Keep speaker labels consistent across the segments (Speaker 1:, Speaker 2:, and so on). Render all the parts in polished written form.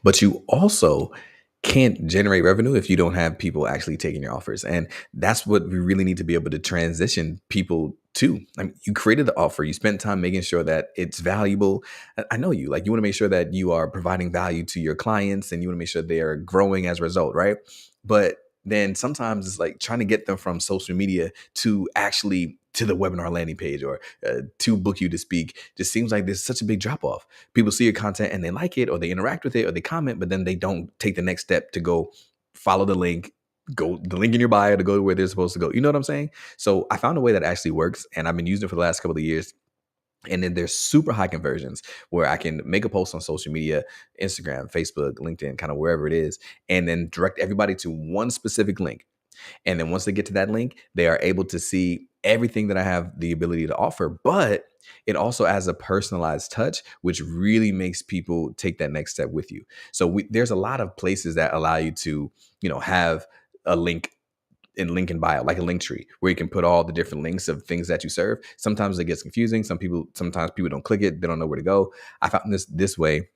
Speaker 1: But you also can't generate revenue if you don't have people actually taking your offers. And that's what we really need to be able to transition people to. I mean, you created the offer, you spent time making sure that it's valuable. I know you like, you want to make sure that you are providing value to your clients and you want to make sure they are growing as a result, right? But then sometimes it's like trying to get them from social media to actually to the webinar landing page or to book you to speak just seems like there's such a big drop off. People see your content and they like it or they interact with it or they comment, but then they don't take the next step to go follow the link, go the link in your bio to go to where they're supposed to go. You know what I'm saying? So I found a way that actually works and I've been using it for the last couple of years. And then there's super high conversions where I can make a post on social media, Instagram, Facebook, LinkedIn, kind of wherever it is, and then direct everybody to one specific link. And then once they get to that link, they are able to see everything that I have the ability to offer. But it also has a personalized touch, which really makes people take that next step with you. So there's a lot of places that allow you to, have a link in bio, like a Linktree, where you can put all the different links of things that you serve. Sometimes it gets confusing. Sometimes people don't click it. They don't know where to go. I found this way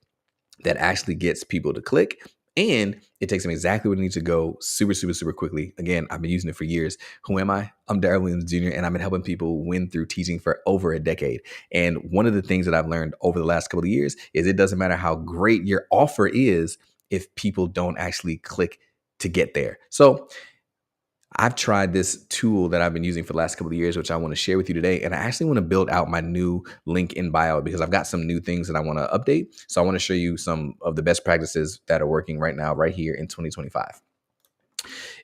Speaker 1: that actually gets people to click and it takes them exactly where they need to go super, super, super quickly. Again, I've been using it for years. Who am I? I'm Darrell Williams Jr. and I've been helping people win through teaching for over a decade. And one of the things that I've learned over the last couple of years is it doesn't matter how great your offer is if people don't actually click to get there. So I've tried this tool that I've been using for the last couple of years, which I want to share with you today. And I actually want to build out my new link in bio because I've got some new things that I want to update. So I want to show you some of the best practices that are working right now, right here in 2025.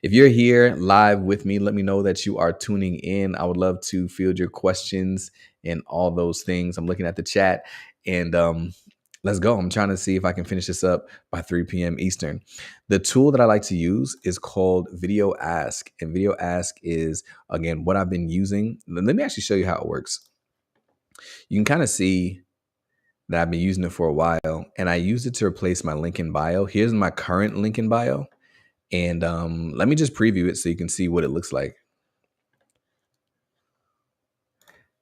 Speaker 1: If you're here live with me, let me know that you are tuning in. I would love to field your questions and all those things. I'm looking at the chat and let's go. I'm trying to see if I can finish this up by 3 p.m. Eastern. The tool that I like to use is called Video Ask. And Video Ask is, again, what I've been using. Let me actually show you how it works. You can kind of see that I've been using it for a while. And I used it to replace my link in bio. Here's my current link in bio. And let me just preview it so you can see what it looks like.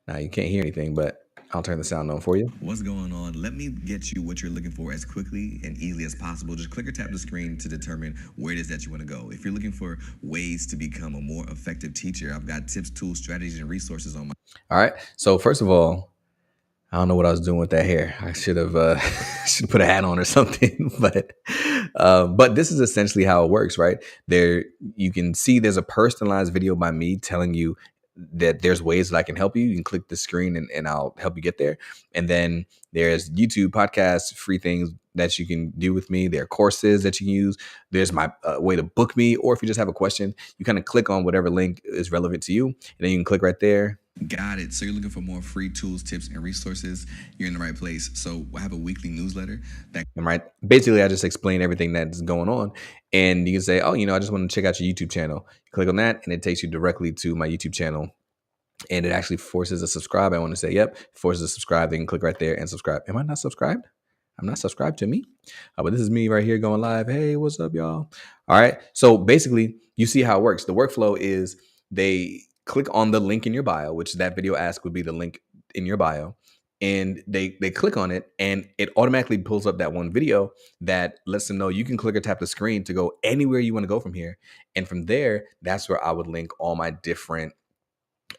Speaker 1: Now, you can't hear anything, but I'll turn the sound on for you. What's going on? Let me get you what you're looking for as quickly and easily as possible. Just click or tap the screen to determine where it is that you want to go. If you're looking for ways to become a more effective teacher, I've got tips, tools, strategies, and resources on my... All right. So first of all, I don't know what I was doing with that hair. I should have should put a hat on or something. But this is essentially how it works, right? There, you can see there's a personalized video by me telling you that there's ways that I can help you. You can click the screen and I'll help you get there. And then there's YouTube, podcasts, free things that you can do with me. There are courses that you can use. There's my way to book me, or if you just have a question, you kind of click on whatever link is relevant to you, and then you can click right there. Got it. So you're looking for more free tools, tips, and resources. You're in the right place. So I have a weekly newsletter that, right? Basically, I just explain everything that's going on. And you can say, oh, I just want to check out your YouTube channel. Click on that, and it takes you directly to my YouTube channel. And it actually forces a subscribe. I want to say, yep, forces a subscribe. They can click right there and subscribe. Am I not subscribed? I'm not subscribed to me. But this is me right here going live. Hey, what's up, y'all? All right. So basically, you see how it works. The workflow is they click on the link in your bio, which that video ask would be the link in your bio. And they click on it and it automatically pulls up that one video that lets them know you can click or tap the screen to go anywhere you want to go from here. And from there, that's where I would link all my different,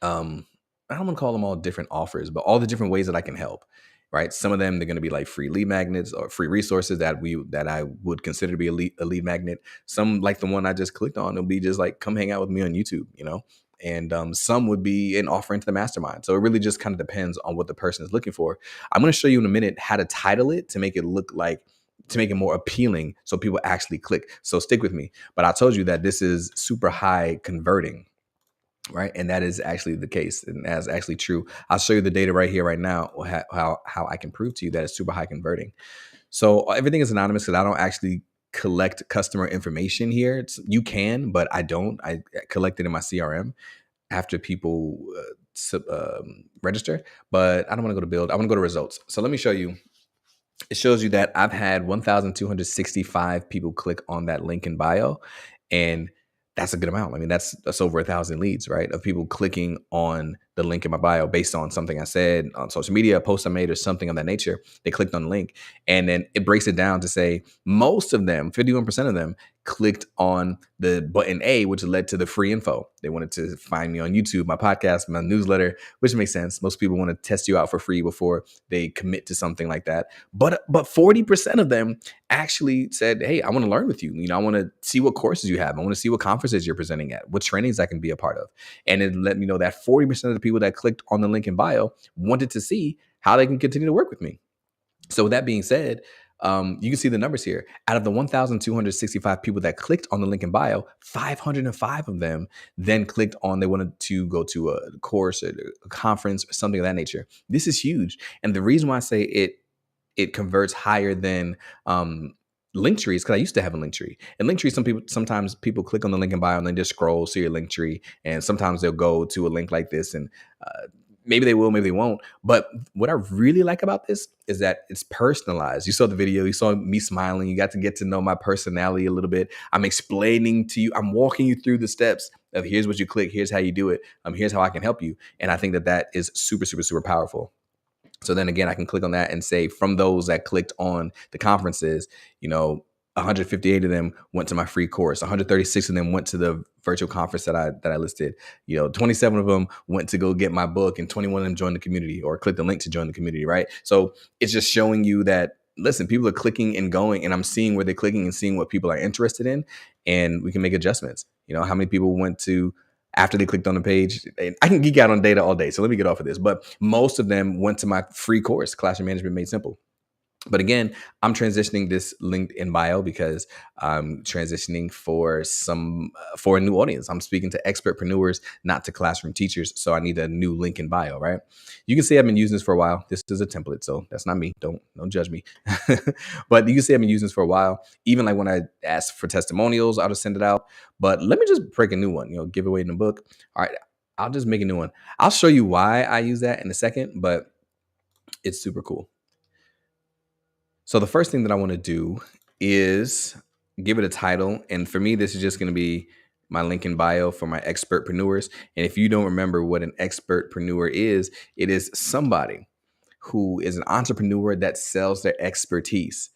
Speaker 1: I don't want to call them all different offers, but all the different ways that I can help. Right. Some of them, they're going to be like free lead magnets or free resources that I would consider to be a lead magnet. Some, like the one I just clicked on, it'll be just like, come hang out with me on YouTube, and some would be an offer into the mastermind. So it really just kind of depends on what the person is looking for. I'm going to show you in a minute how to title it to make it look like, to make it more appealing so people actually click. So stick with me. But I told you that this is super high converting. Right. And that is actually the case. And that's actually true. I'll show you the data right here, right now, how I can prove to you that it's super high converting. So everything is anonymous because I don't actually collect customer information here. You can, but I don't. I collect it in my CRM after people register. But I don't want to go to build. I want to go to results. So let me show you. It shows you that I've had 1,265 people click on that link in bio. And that's a good amount. I mean, that's over 1,000 leads, right? Of people clicking on the link in my bio based on something I said on social media, a post I made, or something of that nature. They clicked on the link, and then it breaks it down to say most of them, 51% of them, clicked on the button A, which led to the free info. They wanted to find me on YouTube, my podcast, my newsletter, which makes sense. Most people want to test you out for free before they commit to something like that. But 40% of them actually said, hey, I want to learn with you. I want to see what courses you have. I want to see what conferences you're presenting at, what trainings I can be a part of. And it let me know that 40% of the people that clicked on the link in bio wanted to see how they can continue to work with me. So with that being said, you can see the numbers here. Out of the 1,265 people that clicked on the link in bio, 505 of them then clicked on they wanted to go to a course or a conference or something of that nature. This is huge. And the reason why I say it converts higher than Linktree is because I used to have a Linktree. And Linktree, sometimes people click on the link in bio and then just scroll to your Linktree. And sometimes they'll go to a link like this and maybe they will, maybe they won't. But what I really like about this is that it's personalized. You saw the video, you saw me smiling, you got to get to know my personality a little bit. I'm explaining to you, I'm walking you through the steps of here's what you click, here's how you do it, here's how I can help you. And I think that is super, super, super powerful. So then again, I can click on that and say from those that clicked on the conferences, 158 of them went to my free course. 136 of them went to the virtual conference that I listed. 27 of them went to go get my book, and 21 of them joined the community or clicked the link to join the community, right? So it's just showing you that, listen, people are clicking and going, and I'm seeing where they're clicking and seeing what people are interested in, and we can make adjustments. How many people went to after they clicked on the page. I can geek out on data all day, so let me get off of this. But most of them went to my free course, Classroom Management Made Simple. But again, I'm transitioning this linked in bio because I'm transitioning for a new audience. I'm speaking to expertpreneurs, not to classroom teachers. So I need a new link in bio, right? You can see I've been using this for a while. This is a template, so that's not me. Don't judge me. But you can see I've been using this for a while. Even like when I ask for testimonials, I'll just send it out. But let me just break a new one. Give away in the book. All right, I'll just make a new one. I'll show you why I use that in a second, but it's super cool. So the first thing that I want to do is give it a title. And for me, this is just going to be my link in bio for my expertpreneurs. And if you don't remember what an expertpreneur is, it is somebody who is an entrepreneur that sells their expertise.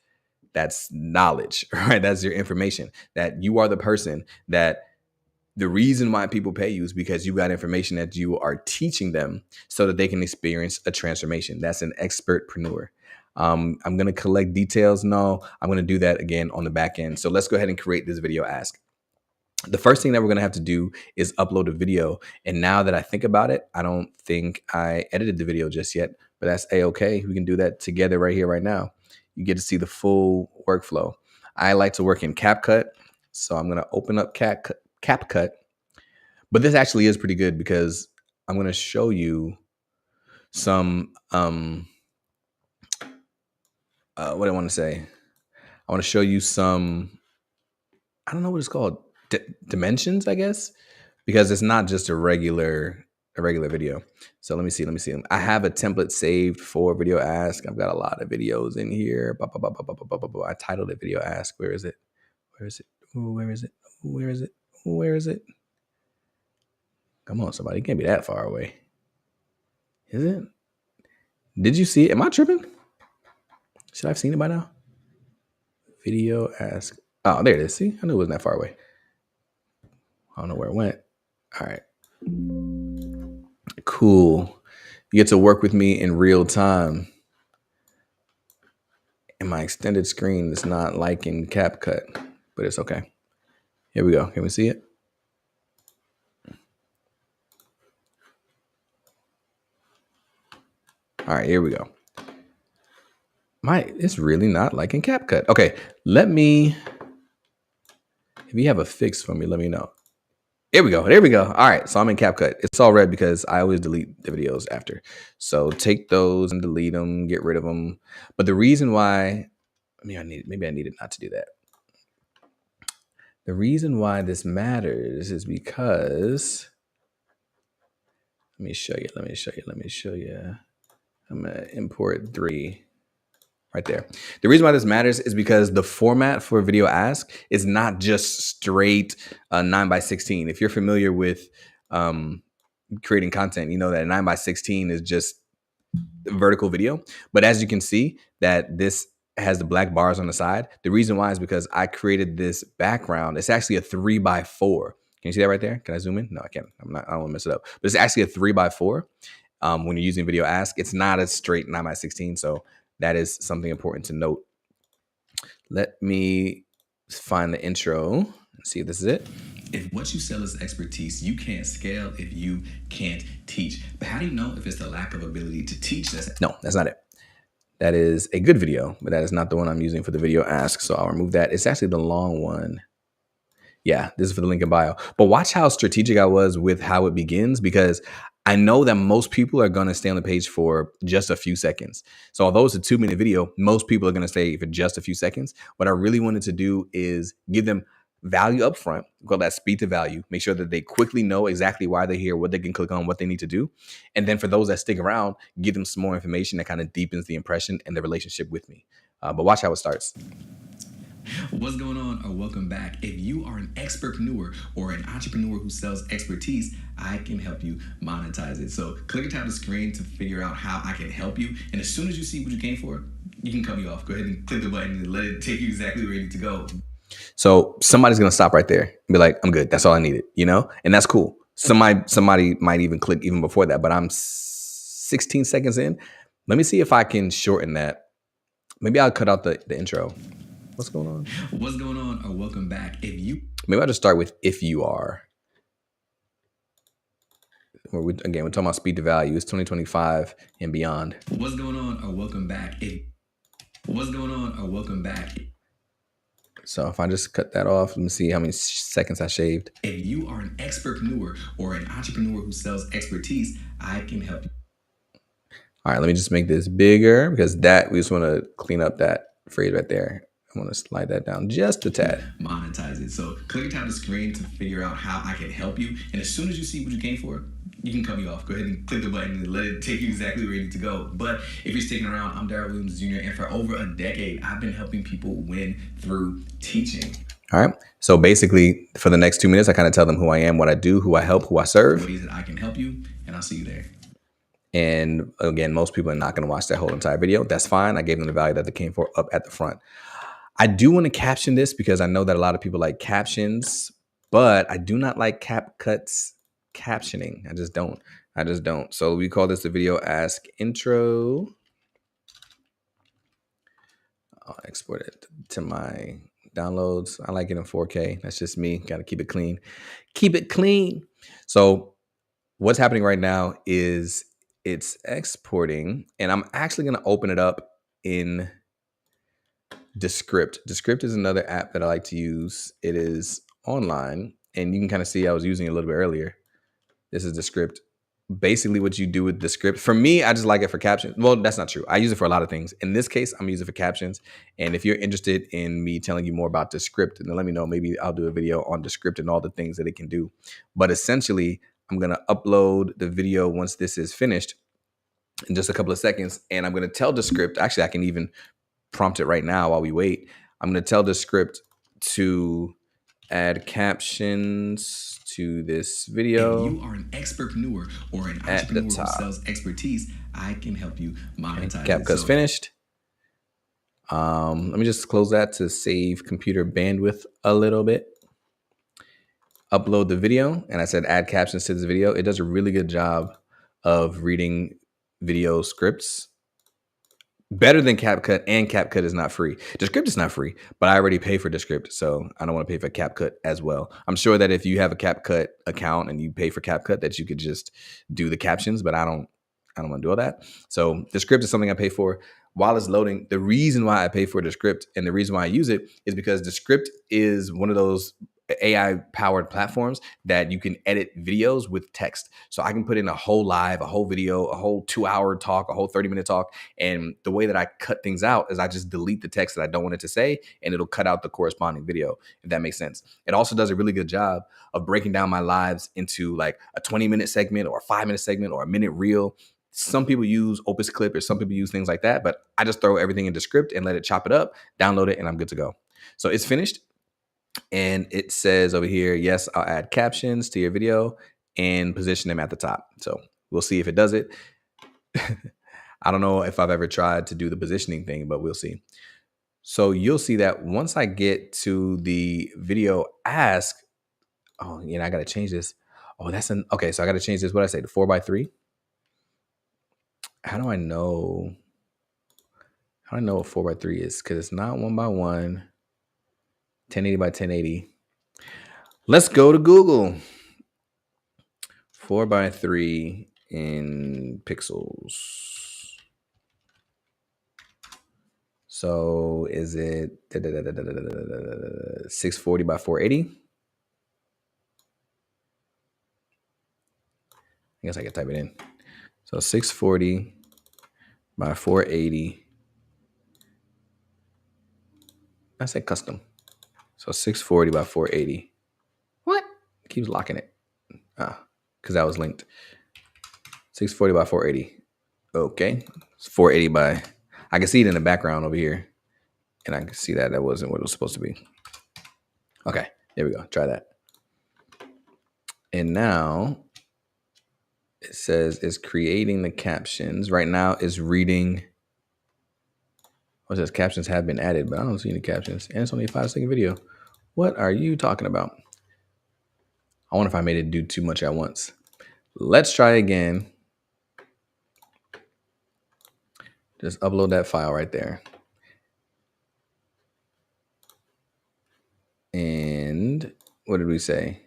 Speaker 1: That's knowledge, right? That's your information. That you are the person that the reason why people pay you is because you got information that you are teaching them so that they can experience a transformation. That's an expertpreneur. I'm going to collect details. No, I'm going to do that again on the back end. So let's go ahead and create this video ask. The first thing that we're going to have to do is upload a video. And now that I think about it, I don't think I edited the video just yet, but that's A-okay. We can do that together right here, right now. You get to see the full workflow. I like to work in CapCut. So I'm going to open up CapCut. But this actually is pretty good because I'm going to show you some, what I want to say. I want to show you some, I don't know what it's called, dimensions, I guess, because it's not just a regular video. So let me see. I have a template saved for video ask. I've got a lot of videos in here. I titled it video ask. Where is it? Come on, somebody. It can't be that far away. Is it? Did you see it? Am I tripping? Should I have seen it by now? Video ask. Oh, there it is. See, I knew it wasn't that far away. I don't know where it went. All right. Cool. You get to work with me in real time. And my extended screen is not like in CapCut, but it's okay. Here we go. Can we see it? All right, here we go. It's really not like in CapCut. Okay, if you have a fix for me, let me know. There we go. All right, so I'm in CapCut. It's all red because I always delete the videos after. So take those and delete them, get rid of them. But the reason why, maybe I needed not to do that. The reason why this matters is because, let me show you. I'm gonna import 3 right there. The reason why this matters is because the format for video ask is not just straight 9:16. If you're familiar with creating content, you know that 9:16 is just vertical video. But as you can see that this has the black bars on the side. The reason why is because I created this background. It's actually a 3x4. Can you see that right there? Can I zoom in? No, I can't. I don't want to mess it up. But it's actually a 3x4. When you're using video ask, it's not a straight 9:16. So that is something important to note. Let me find the intro and see if this is it. If what you sell is expertise, you can't scale if you can't teach. But how do you know if it's the lack of ability to teach? No, that's not it. That is a good video, but that is not the one I'm using for the video ask. So I'll remove that. It's actually the long one. Yeah, this is for the link in bio. But watch how strategic I was with how it begins, because I know that most people are going to stay on the page for just a few seconds. So although it's a 2-minute video, most people are going to stay for just a few seconds. What I really wanted to do is give them value up front. We call that speed to value. Make sure that they quickly know exactly why they're here, what they can click on, what they need to do. And then for those that stick around, give them some more information that kind of deepens the impression and the relationship with me. But watch how it starts. What's going on, or welcome back. If you are an expertpreneur or an entrepreneur who sells expertise, I can help you monetize it. So click or tap the screen to figure out how I can help you. And as soon as you see what you came for, you can cut me off. Go ahead and click the button and let it take you exactly where you need to go. So somebody's going to stop right there and be like, I'm good. That's all I needed, you know? And that's cool. Somebody might even click even before that, but I'm 16 seconds in. Let me see if I can shorten that. Maybe I'll cut out the intro. What's going on? What's going on, or welcome back. Maybe I'll just start with if you are. We're talking about speed to value. It's 2025 and beyond. What's going on, or welcome back. What's going on, or welcome back. So if I just cut that off, let me see how many seconds I shaved. If you are an expertpreneur or an entrepreneur who sells expertise, I can help you. All right, let me just make this bigger, because we just want to clean up that phrase right there. I want to slide that down just a tad. Monetize it. So click or tap the screen to figure out how I can help you. And as soon as you see what you came for, you can cut me off. Go ahead and click the button and let it take you exactly where you need to go. But if you're sticking around, I'm Darrell Williams Jr. And for over a decade, I've been helping people win through teaching. All right. So basically, for the next 2 minutes, I kind of tell them who I am, what I do, who I help, who I serve. Ways that I can help you, and I'll see you there. And again, most people are not going to watch that whole entire video. That's fine. I gave them the value that they came for up at the front. I do want to caption this because I know that a lot of people like captions, but I do not like CapCut's captioning. I just don't. So we call this the video ask intro. I'll export it to my downloads. I like it in 4K. That's just me. Got to keep it clean. Keep it clean. So what's happening right now is it's exporting, and I'm actually going to open it up in Descript. Descript is another app that I like to use. It is online, and you can kind of see I was using it a little bit earlier. This is Descript. Basically, what you do with Descript, for me, I just like it for captions. Well, that's not true. I use it for a lot of things. In this case, I'm using it for captions. And if you're interested in me telling you more about Descript, then let me know. Maybe I'll do a video on Descript and all the things that it can do. But essentially, I'm going to upload the video once this is finished in just a couple of seconds. And I'm going to tell Descript, actually, I can even prompt it right now while we wait. I'm going to tell Descript to add captions to this video. If you are an expertpreneur or an entrepreneur who sells expertise, I can help you monetize it. CapCut's finished. Let me just close that to save computer bandwidth a little bit. Upload the video, and I said add captions to this video. It does a really good job of reading video scripts. Better than CapCut, and CapCut is not free. Descript is not free, but I already pay for Descript, so I don't want to pay for CapCut as well. I'm sure that if you have a CapCut account and you pay for CapCut, that you could just do the captions, but I don't want to do all that. So Descript is something I pay for. While it's loading, the reason why I pay for Descript and the reason why I use it is because Descript is one of those AI powered platforms that you can edit videos with text. So I can put in a whole live, a whole video, a whole 2-hour talk, a whole 30-minute talk. And the way that I cut things out is I just delete the text that I don't want it to say, and it'll cut out the corresponding video, if that makes sense. It also does a really good job of breaking down my lives into like a 20-minute segment or a 5-minute segment or a minute reel. Some people use Opus Clip or some people use things like that, but I just throw everything into Script and let it chop it up, download it, and I'm good to go. So it's finished. And it says over here, yes, I'll add captions to your video. and position them at the top. So we'll see if it does it. I don't know if I've ever tried to do the positioning thing, but we'll see. So you'll see that once I get to the video ask, oh, I got to change this. Oh, okay. So I got to change this. What did I say? The 4x3. How do I know? How do I know what 4x3 is? Because it's not 1x1, 1080 by 1080. Let's go to Google. 4x3 in pixels. So is it 640 by 480? I guess I could type it in. So 640 by 480. I said custom. So 640 by 480. What? It keeps locking it. Because that was linked. 640 by 480. Okay. It's 480 by, I can see it in the background over here. And I can see that wasn't what it was supposed to be. Okay. There we go. Try that. And now it says it's creating the captions. Right now it's reading. It says captions have been added, but I don't see any captions. And it's only a 5-second video. What are you talking about? I wonder if I made it do too much at once. Let's try again. Just upload that file right there. And what did we say?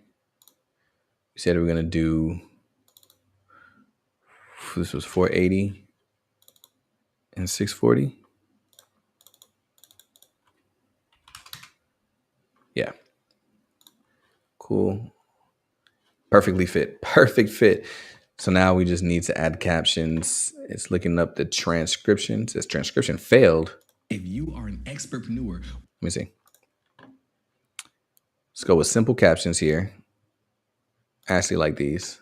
Speaker 1: We said we we're going to do, this was 480 and 640. Yeah. Cool. Perfectly fit. Perfect fit. So now we just need to add captions. It's looking up the transcription. It says transcription failed. If you are an expertpreneur. Let me see. Let's go with simple captions here. I actually like these.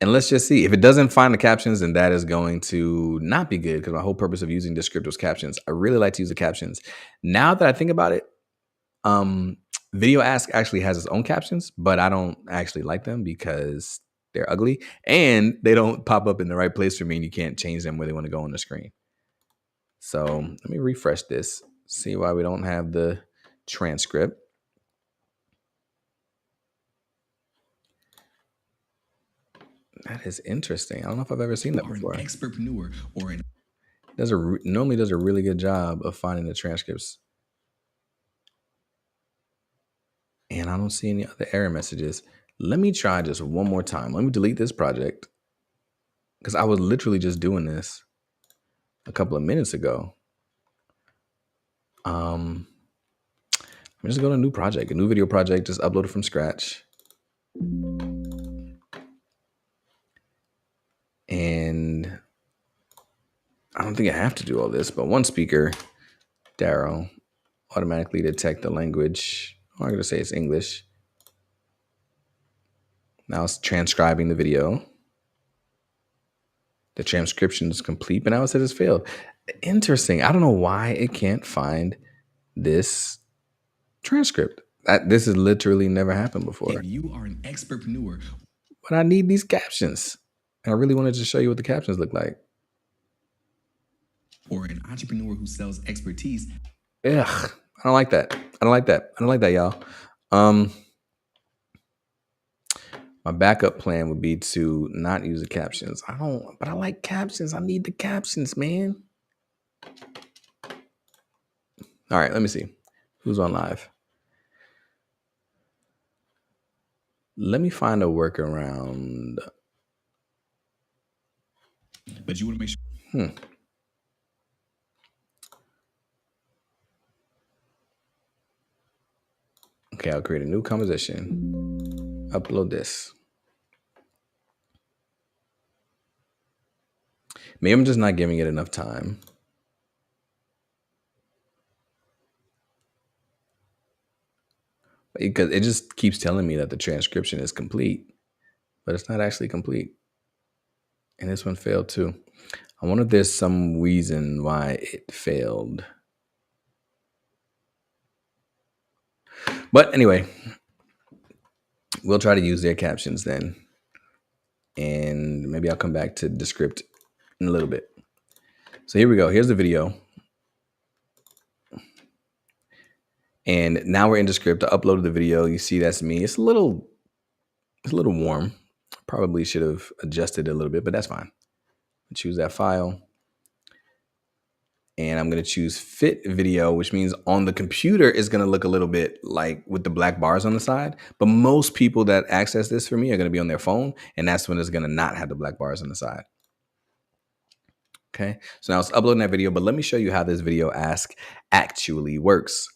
Speaker 1: And let's just see. If it doesn't find the captions, then that is going to not be good, because my whole purpose of using descriptive was captions. I really like to use the captions. Now that I think about it, Video Ask actually has its own captions, but I don't actually like them because they're ugly and they don't pop up in the right place for me, and you can't change them where they want to go on the screen. So let me refresh this, see why we don't have the transcript. That is interesting. I don't know if I've ever seen that before. An expertpreneur or an normally does a really good job of finding the transcripts. And I don't see any other error messages. Let me try just one more time. Let me delete this project, because I was literally just doing this a couple of minutes ago. I'm just go to a new project, a new video project, just upload it from scratch. And I don't think I have to do all this, but one speaker, Daryl, automatically detect the language. I'm going to say it's English. Now it's transcribing the video. The transcription is complete, but now it says it's failed. Interesting. I don't know why it can't find this transcript. This has literally never happened before. If you are an expertpreneur, but I need these captions. And I really wanted to show you what the captions look like. Or an entrepreneur who sells expertise. Ugh, I don't like that. I don't like that, y'all. My backup plan would be to not use the captions. But I like captions. I need the captions, man. All right, let me see. Who's on live? Let me find a workaround. But you want to make sure. Okay, I'll create a new composition. Upload this. Maybe I'm just not giving it enough time. Because it just keeps telling me that the transcription is complete, but it's not actually complete. And this one failed too. I wonder if there's some reason why it failed. But anyway, We'll try to use their captions then. And maybe I'll come back to Descript in a little bit. So here we go. Here's the video. And now we're in Descript. I uploaded the video. You see that's me. It's a little warm. Probably should have adjusted it a little bit, but that's fine. Choose that file. And I'm going to choose fit video, which means on the computer is going to look a little bit like with the black bars on the side. But most people that access this for me are going to be on their phone. And that's when it's going to not have the black bars on the side. Okay. So now it's uploading that video, but let me show you how this video ask actually works.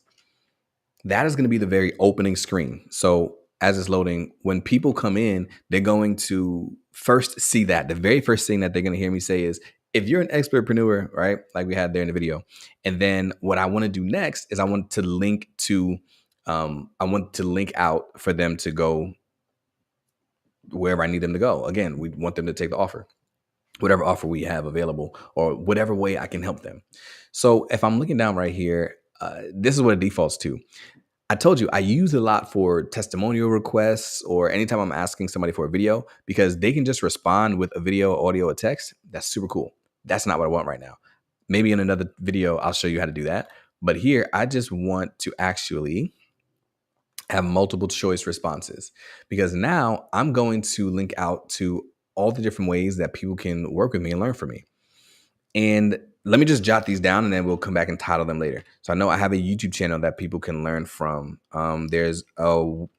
Speaker 1: That is going to be the very opening screen. So as it's loading, when people come in, they're going to first see that. The very first thing that they're going to hear me say is, if you're an expertpreneur, right, like we had there in the video, and then what I want to do next is I want to link out for them to go wherever I need them to go. Again, we want them to take the offer, whatever offer we have available, or whatever way I can help them. So if I'm looking down right here, this is what it defaults to. I told you I use it a lot for testimonial requests or anytime I'm asking somebody for a video, because they can just respond with a video, audio, or text. That's super cool. That's not what I want right now. Maybe in another video, I'll show you how to do that. But here, I just want to actually have multiple choice responses, because now I'm going to link out to all the different ways that people can work with me and learn from me. And let me just jot these down and then we'll come back and title them later. So I know I have a YouTube channel that people can learn from. There's a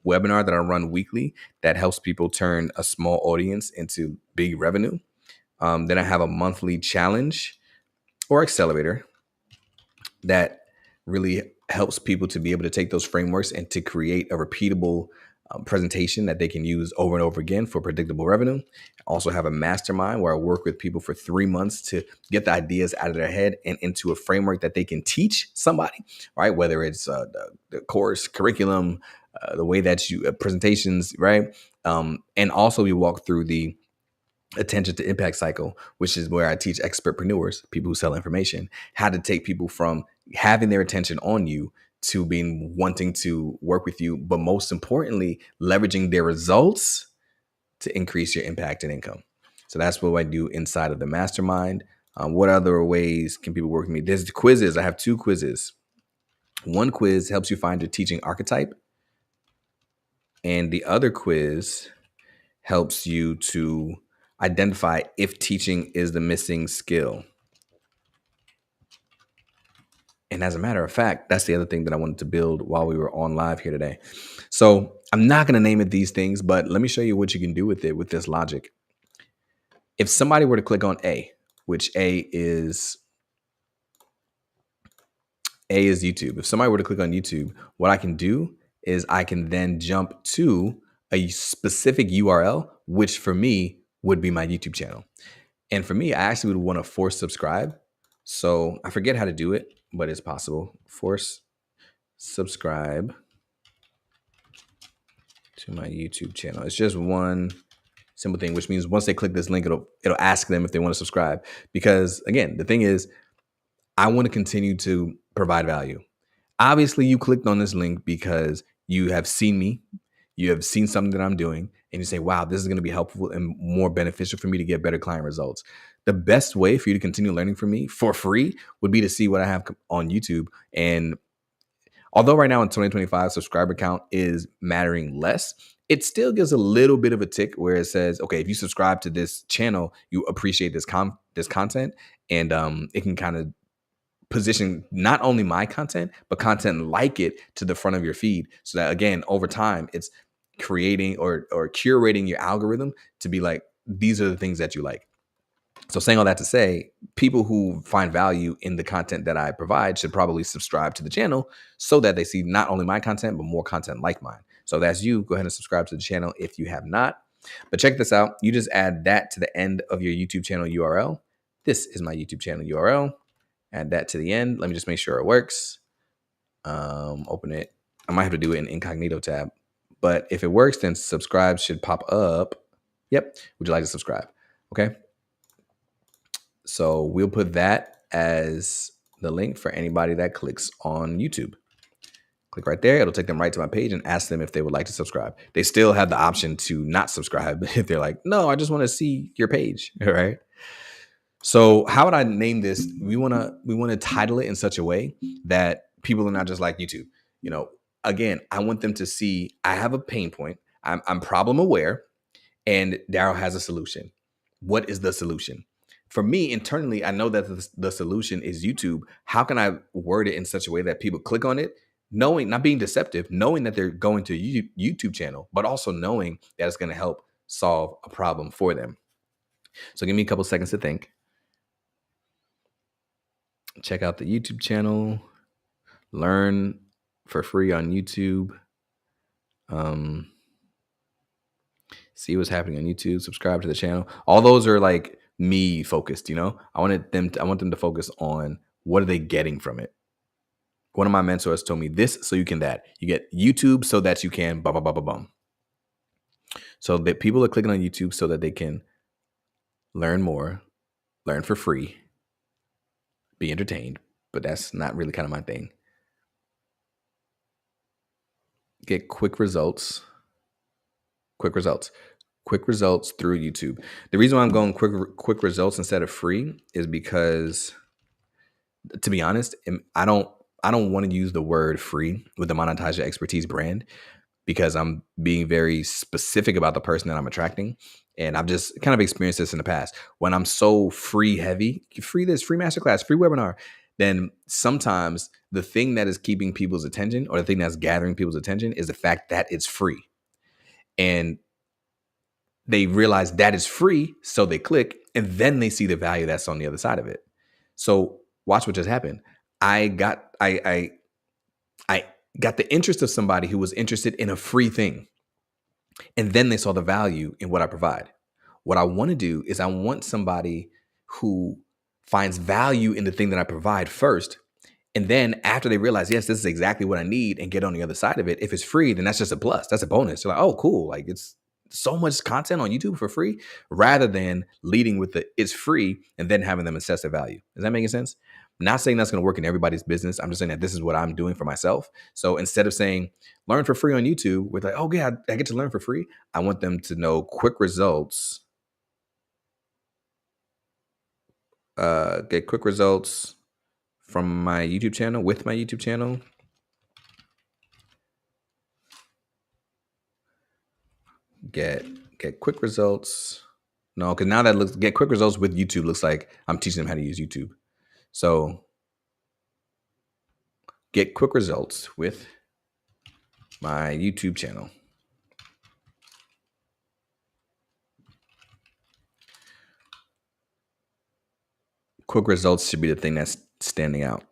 Speaker 1: webinar that I run weekly that helps people turn a small audience into big revenue. Then I have a monthly challenge or accelerator that really helps people to be able to take those frameworks and to create a repeatable presentation that they can use over and over again for predictable revenue. I also have a mastermind where I work with people for 3 months to get the ideas out of their head and into a framework that they can teach somebody, right? Whether it's the course, curriculum, the way that you presentations, right? And also we walk through the attention to impact cycle, which is where I teach expertpreneurs, people who sell information, how to take people from having their attention on you to being wanting to work with you, but most importantly, leveraging their results to increase your impact and income. So that's what I do inside of the mastermind. What other ways can people work with me? There's the quizzes. I have 2 quizzes. One quiz helps you find your teaching archetype, and the other quiz helps you to identify if teaching is the missing skill. And as a matter of fact, that's the other thing that I wanted to build while we were on live here today. So I'm not going to name it these things, but let me show you what you can do with it with this logic. If somebody were to click on A, which A is YouTube. If somebody were to click on YouTube, what I can do is I can then jump to a specific URL, which for me would be my YouTube channel. And for me, I actually would want to force subscribe. So I forget how to do it, but it's possible. Force subscribe to my YouTube channel. It's just one simple thing, which means once they click this link, it'll ask them if they want to subscribe. Because again, the thing is, I want to continue to provide value. Obviously, you clicked on this link because you have seen me, you have seen something that I'm doing, and you say, wow, this is going to be helpful and more beneficial for me to get better client results. The best way for you to continue learning from me for free would be to see what I have on YouTube. And although right now in 2025, subscriber count is mattering less, it still gives a little bit of a tick where it says, okay, if you subscribe to this channel, you appreciate this content, and it can kind of position not only my content, but content like it to the front of your feed. So that again, over time, it's creating or curating your algorithm to be like, these are the things that you like. So saying all that to say, people who find value in the content that I provide should probably subscribe to the channel so that they see not only my content, but more content like mine. So that's you. Go ahead and subscribe to the channel if you have not. But check this out. You just add that to the end of your YouTube channel URL. This is my YouTube channel URL. Add that to the end. Let me just make sure it works. Open it. I might have to do it in incognito tab. But if it works, then subscribe should pop up. Yep. Would you like to subscribe? Okay. So we'll put that as the link for anybody that clicks on YouTube. Click right there. It'll take them right to my page and ask them if they would like to subscribe. They still have the option to not subscribe if they're like, no, I just want to see your page. All right. So how would I name this? We want to title it in such a way that people are not just like YouTube. You know, again, I want them to see I have a pain point. I'm problem aware, and Daryl has a solution. What is the solution? For me internally, I know that the solution is YouTube. How can I word it in such a way that people click on it, knowing, not being deceptive, knowing that they're going to a YouTube channel, but also knowing that it's going to help solve a problem for them. So give me a couple seconds to think. Check out the YouTube channel, learn for free on YouTube. See what's happening on YouTube, subscribe to the channel. All those are like me focused, you know? I want them to focus on what are they getting from it. One of my mentors told me this so you can that. You get YouTube so that you can bum, bum, bum, bum, bum. So that people are clicking on YouTube so that they can learn more, learn for free, be entertained, but that's not really kind of my thing. Get quick results through YouTube. The reason why I'm going quick results instead of free is because, to be honest, I don't want to use the word free with the Monetize Your Expertise brand, because I'm being very specific about the person that I'm attracting. And I've just kind of experienced this in the past. When I'm so free heavy, free this, free masterclass, free webinar, then sometimes the thing that is keeping people's attention, or the thing that's gathering people's attention, is the fact that it's free. And they realize that it's free, so they click, and then they see the value that's on the other side of it. So watch what just happened. I got the interest of somebody who was interested in a free thing, and then they saw the value in what I provide. What I want to do is I want somebody who finds value in the thing that I provide first, and then after they realize, yes, this is exactly what I need, and get on the other side of it, if it's free, then that's just a plus. That's a bonus. You're like, oh, cool. Like, it's so much content on YouTube for free, rather than leading with the it's free and then having them assess the value. Is that making sense? I'm not saying that's going to work in everybody's business. I'm just saying that this is what I'm doing for myself. So instead of saying learn for free on YouTube with like, oh yeah, I get to learn for free, I want them to know quick results. Get quick results from my YouTube channel, with my YouTube channel. Get quick results. No, because now that looks, get quick results with YouTube looks like I'm teaching them how to use YouTube. So get quick results with my YouTube channel. Quick results should be the thing that's standing out.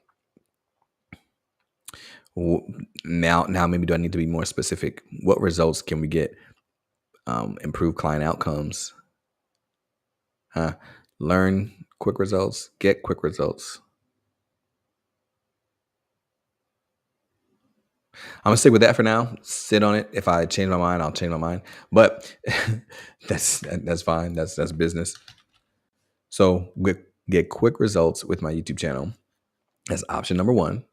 Speaker 1: Now maybe do I need to be more specific? What results can we get? Improve client outcomes. Learn quick results. Get quick results. I'm gonna stick with that for now. Sit on it. If I change my mind, I'll change my mind. But that's fine. That's business. So get quick results with my YouTube channel. That's option number one.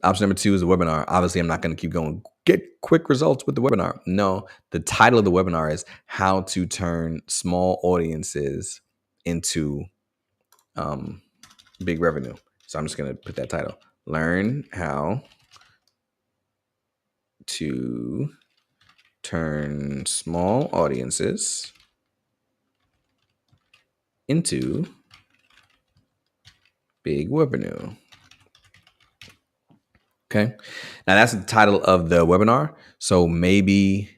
Speaker 1: Option number two is a webinar. Obviously, I'm not going to keep going, get quick results with the webinar. No, the title of the webinar is how to turn small audiences into big revenue. So I'm just going to put that title. Learn how to turn small audiences into big revenue. Okay. Now that's the title of the webinar. So maybe,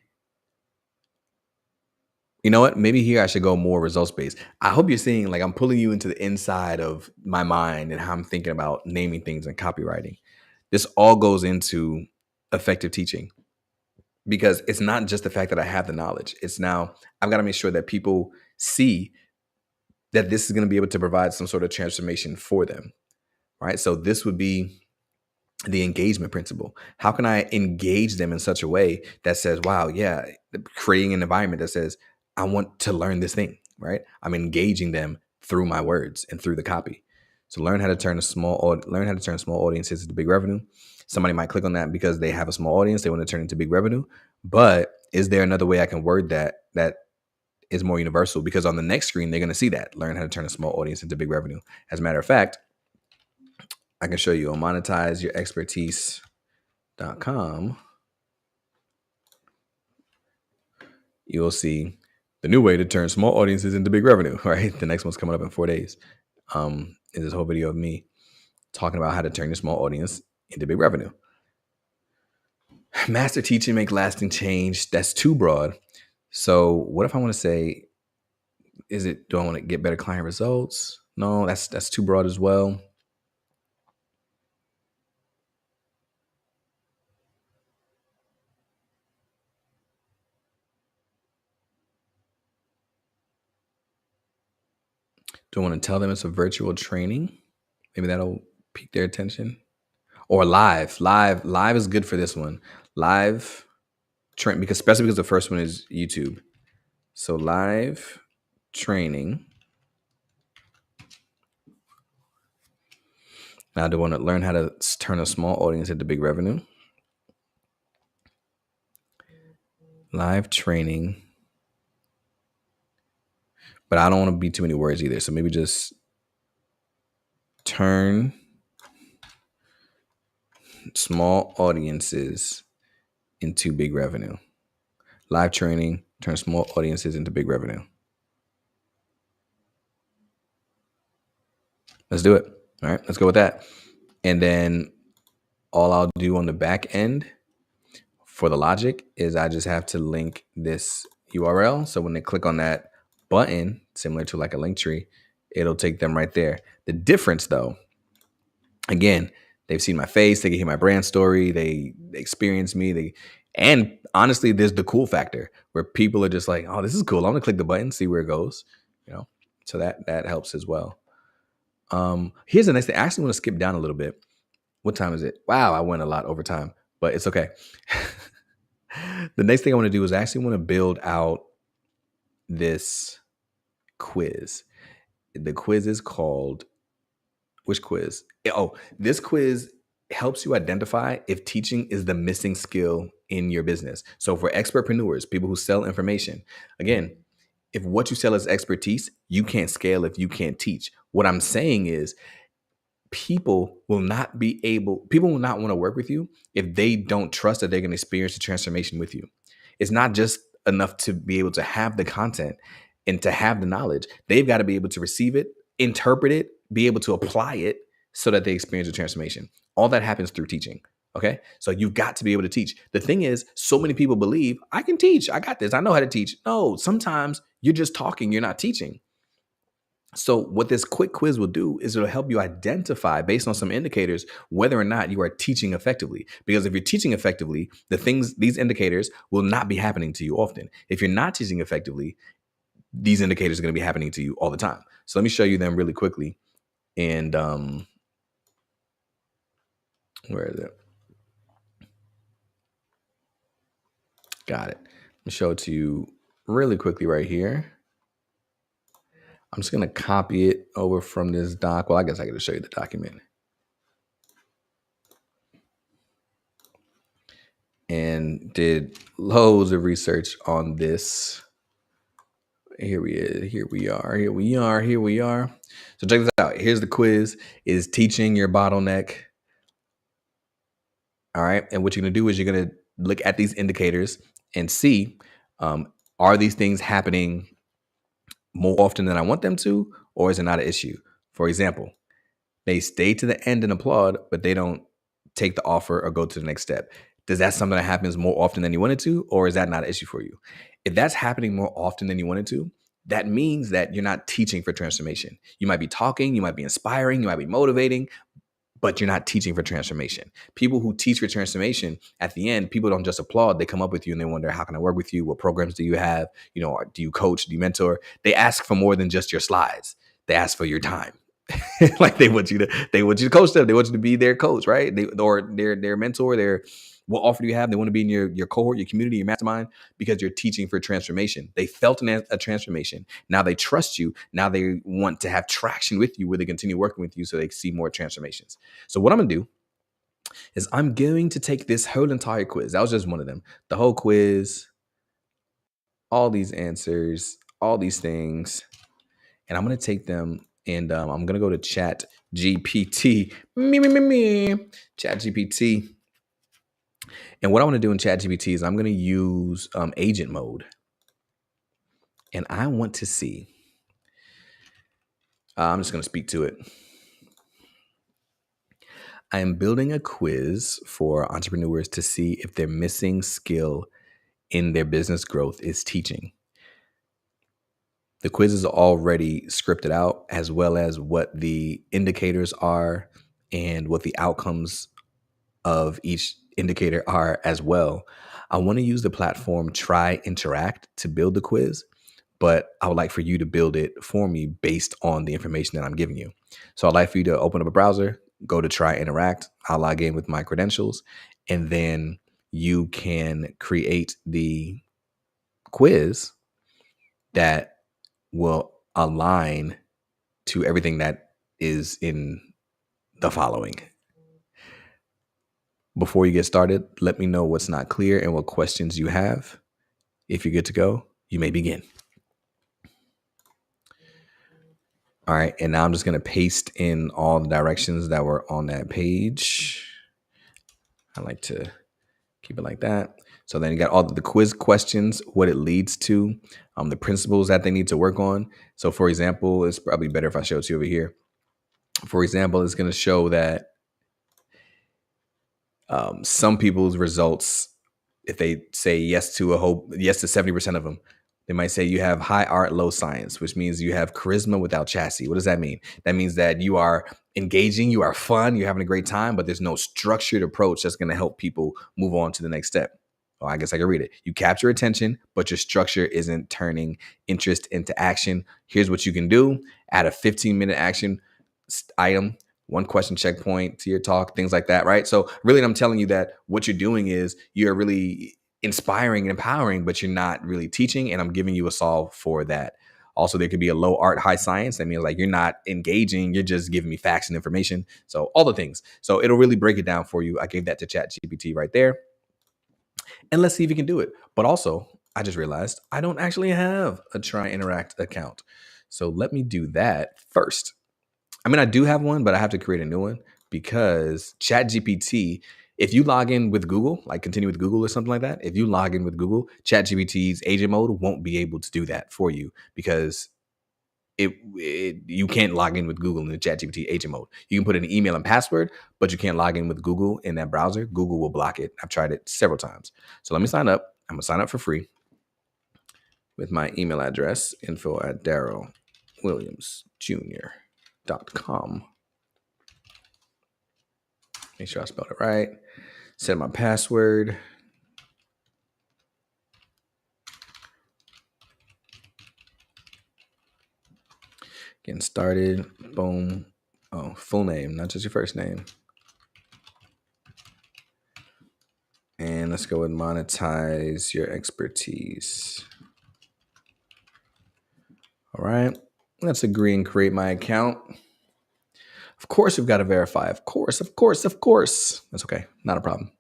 Speaker 1: you know what? Maybe here I should go more results based. I hope you're seeing, like, I'm pulling you into the inside of my mind and how I'm thinking about naming things and copywriting. This all goes into effective teaching, because it's not just the fact that I have the knowledge. It's now I've got to make sure that people see that this is going to be able to provide some sort of transformation for them. Right. So this would be the engagement principle. How can I engage them in such a way that says, wow, yeah, creating an environment that says, I want to learn this thing, right? I'm engaging them through my words and through the copy. So learn how to turn small audiences into big revenue. Somebody might click on that because they have a small audience, they want to turn into big revenue. But is there another way I can word that is more universal? Because on the next screen, they're going to see that learn how to turn a small audience into big revenue. As a matter of fact, I can show you on monetizeyourexpertise.com. You'll see the new way to turn small audiences into big revenue, right? The next one's coming up in 4 days. Is this whole video of me talking about how to turn your small audience into big revenue. Master teaching, make lasting change. That's too broad. So what if I want to say, do I want to get better client results? No, that's too broad as well. Do I want to tell them it's a virtual training? Maybe that'll pique their attention. Or live is good for this one. Live train, especially because the first one is YouTube. So live training. Now, do I want to learn how to turn a small audience into big revenue? Live training. But I don't want to be too many words either. So maybe just turn small audiences into big revenue. Live training, turn small audiences into big revenue. Let's do it. All right, let's go with that. And then all I'll do on the back end for the logic is I just have to link this URL. So when they click on that button, similar to like a Linktree, it'll take them right there. The difference though, again, they've seen my face, they can hear my brand story, they experience me, and honestly, there's the cool factor where people are just like, oh, this is cool. I'm gonna click the button, see where it goes, so that helps as well. Here's the next thing. I actually want to skip down a little bit. What time is it? Wow, I went a lot over time, but it's okay. The next thing I want to do is I actually want to build out this quiz. The quiz is called, which quiz? Oh, this quiz helps you identify if teaching is the missing skill in your business. So for expertpreneurs, people who sell information, again, if what you sell is expertise, you can't scale if you can't teach. What I'm saying is people will not want to work with you if they don't trust that they're going to experience the transformation with you. It's not just enough to be able to have the content and to have the knowledge. They've got to be able to receive it, interpret it, be able to apply it so that they experience the transformation. All that happens through teaching. Okay. So you've got to be able to teach. The thing is, so many people believe I can teach. I got this. I know how to teach. No, sometimes you're just talking. You're not teaching. So what this quick quiz will do is it'll help you identify based on some indicators whether or not you are teaching effectively. Because if you're teaching effectively, these indicators will not be happening to you often. If you're not teaching effectively, these indicators are going to be happening to you all the time. So let me show you them really quickly. And where is it? Got it. Let me show it to you really quickly right here. I'm just going to copy it over from this doc. Well, I guess I got to show you the document. And did loads of research on this. Here we are. So check this out. Here's the quiz. Is teaching your bottleneck? All right. And what you're going to do is you're going to look at these indicators and see, are these things happening more often than I want them to, or is it not an issue? For example, they stay to the end and applaud, but they don't take the offer or go to the next step. Does that something that happens more often than you wanted to, or is that not an issue for you? If that's happening more often than you wanted to, that means that you're not teaching for transformation. You might be talking, you might be inspiring, you might be motivating, but you're not teaching for transformation. People who teach for transformation, at the end, people don't just applaud. They come up with you and they wonder, how can I work with you? What programs do you have? Do you coach? Do you mentor? They ask for more than just your slides. They ask for your time. Like they want you to coach them. They want you to be their coach, right? Or their mentor. Their what offer do you have? They want to be in your cohort, your community, your mastermind, because you're teaching for transformation. They felt a transformation. Now they trust you. Now they want to have traction with you, where they continue working with you, so they see more transformations. So what I'm gonna do is I'm going to take this whole entire quiz. That was just one of them. The whole quiz, all these answers, all these things, and I'm gonna take them and I'm gonna go to Chat GPT. Chat GPT. And what I want to do in Chat GPT is I'm gonna use agent mode, and I want to see. I'm just gonna speak to it. I am building a quiz for entrepreneurs to see if their missing skill in their business growth is teaching. The quiz is already scripted out, as well as what the indicators are and what the outcomes of each indicator are as well. I want to use the platform Try Interact to build the quiz, but I would like for you to build it for me based on the information that I'm giving you. So I'd like for you to open up a browser, go to Try Interact. I'll log in with my credentials, and then you can create the quiz that will align to everything that is in the following. Before you get started, let me know what's not clear and what questions you have. If you're good to go, you may begin. All right, and now I'm just going to paste in all the directions that were on that page. I like to keep it like that. So then you got all the quiz questions, what it leads to, the principles that they need to work on. So for example, it's probably better if I show it to you over here. For example, it's going to show that some people's results, if they say yes to 70% of them, they might say you have high art, low science, which means you have charisma without chassis. What does that mean? That means that you are engaging, you are fun, you're having a great time, but there's no structured approach that's going to help people move on to the next step. Well, I guess I can read it. You capture attention, but your structure isn't turning interest into action. Here's what you can do. Add a 15-minute action item, one question checkpoint to your talk, things like that, right? So really, I'm telling you that what you're doing is you're really inspiring and empowering, but you're not really teaching, and I'm giving you a solve for that. Also, there could be a low art, high science. That means like you're not engaging, you're just giving me facts and information. So all the things. So it'll really break it down for you. I gave that to Chat GPT right there. And let's see if you can do it. But also, I just realized I don't actually have a Try Interact account. So let me do that first. I mean, I do have one, but I have to create a new one because ChatGPT, if you log in with Google, like continue with Google or something like that, if you log in with Google, ChatGPT's agent mode won't be able to do that for you because you can't log in with Google in the ChatGPT agent mode. You can put in an email and password, but you can't log in with Google in that browser. Google will block it. I've tried it several times. So let me sign up. I'm going to sign up for free with my email address, info@darrellwilliamsjr.com. Make sure I spelled it right. Set my password. Getting started. Boom. Oh, full name, not just your first name. And let's go and monetize your expertise. All right. Let's agree and create my account. Of course, we've got to verify. Of course. That's okay. Not a problem.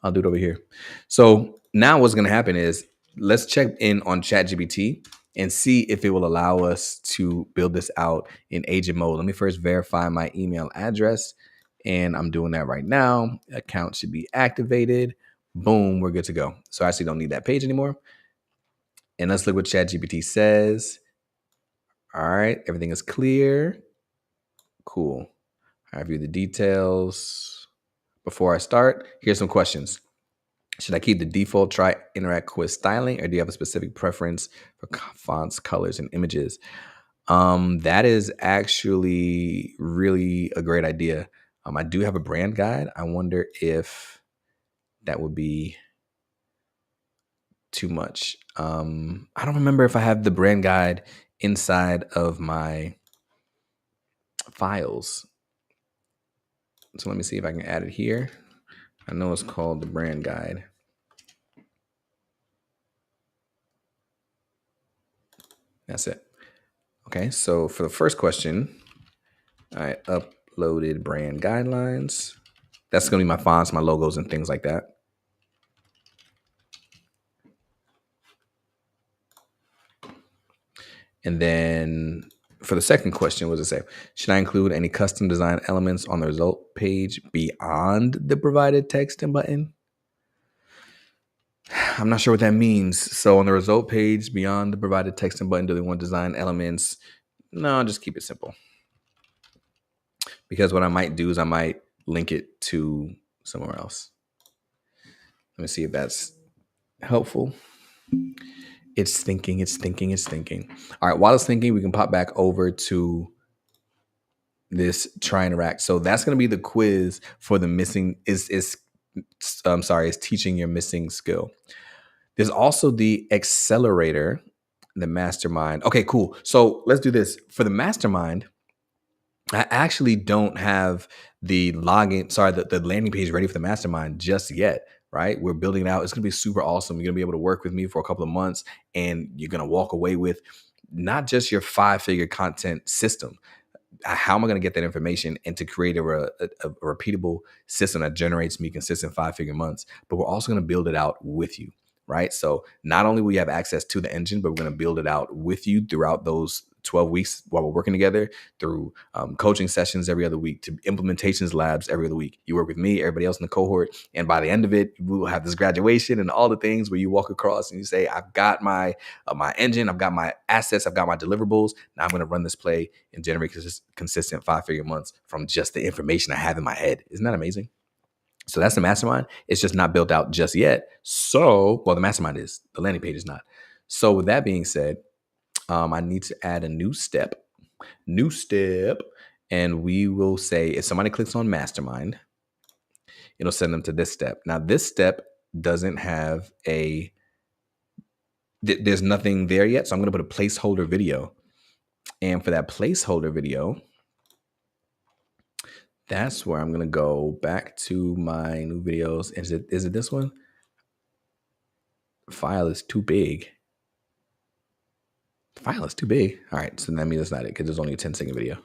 Speaker 1: I'll do it over here. So now what's going to happen is let's check in on ChatGPT and see if it will allow us to build this out in agent mode. Let me first verify my email address, and I'm doing that right now. Account should be activated. Boom, we're good to go. So I actually don't need that page anymore. And let's look what ChatGPT says. All right, everything is clear. Cool. I review the details. Before I start, here's some questions. Should I keep the default Try Interact quiz styling, or do you have a specific preference for fonts, colors, and images? That is actually really a great idea. I do have a brand guide. I wonder if that would be too much. I don't remember if I have the brand guide inside of my files. So let me see if I can add it here. I know it's called the brand guide. That's it. Okay, so for the first question, I uploaded brand guidelines. That's going to be my fonts, my logos, and things like that. And then for the second question, what does it say? Should I include any custom design elements on the result page beyond the provided text and button? I'm not sure what that means. So on the result page, beyond the provided text and button, do they want design elements? No, just keep it simple. Because what I might do is I might link it to somewhere else. Let me see if that's helpful. It's thinking. All right, while it's thinking, we can pop back over to this try interact. So that's going to be the quiz for the missing is teaching your missing skill. There's also the accelerator, the mastermind. Okay, cool. So let's do this. For the mastermind, I actually don't have the landing page ready for the mastermind just yet, right? We're building it out. It's going to be super awesome. You're going to be able to work with me for a couple of months, and you're going to walk away with not just your 5-figure content system. How am I going to get that information and to create a repeatable system that generates me consistent 5-figure months? But we're also going to build it out with you, right? So not only will you have access to the engine, but we're going to build it out with you throughout those 12 weeks while we're working together, through coaching sessions every other week, to implementations labs every other week. You work with me, everybody else in the cohort, and by the end of it, we will have this graduation and all the things where you walk across and you say, I've got my engine, I've got my assets, I've got my deliverables. Now I'm going to run this play and generate consistent 5-figure months from just the information I have in my head. Isn't that amazing? So that's the mastermind. It's just not built out just yet. So, well, the mastermind is, the landing page is not. So with that being said, I need to add a new step, and we will say if somebody clicks on mastermind, it'll send them to this step. Now, this step doesn't have there's nothing there yet. So I'm going to put a placeholder video. And for that placeholder video, that's where I'm going to go back to my new videos. Is it this one? File is too big. File is too big. All right, so that means that's not it, because there's only a 10-second video.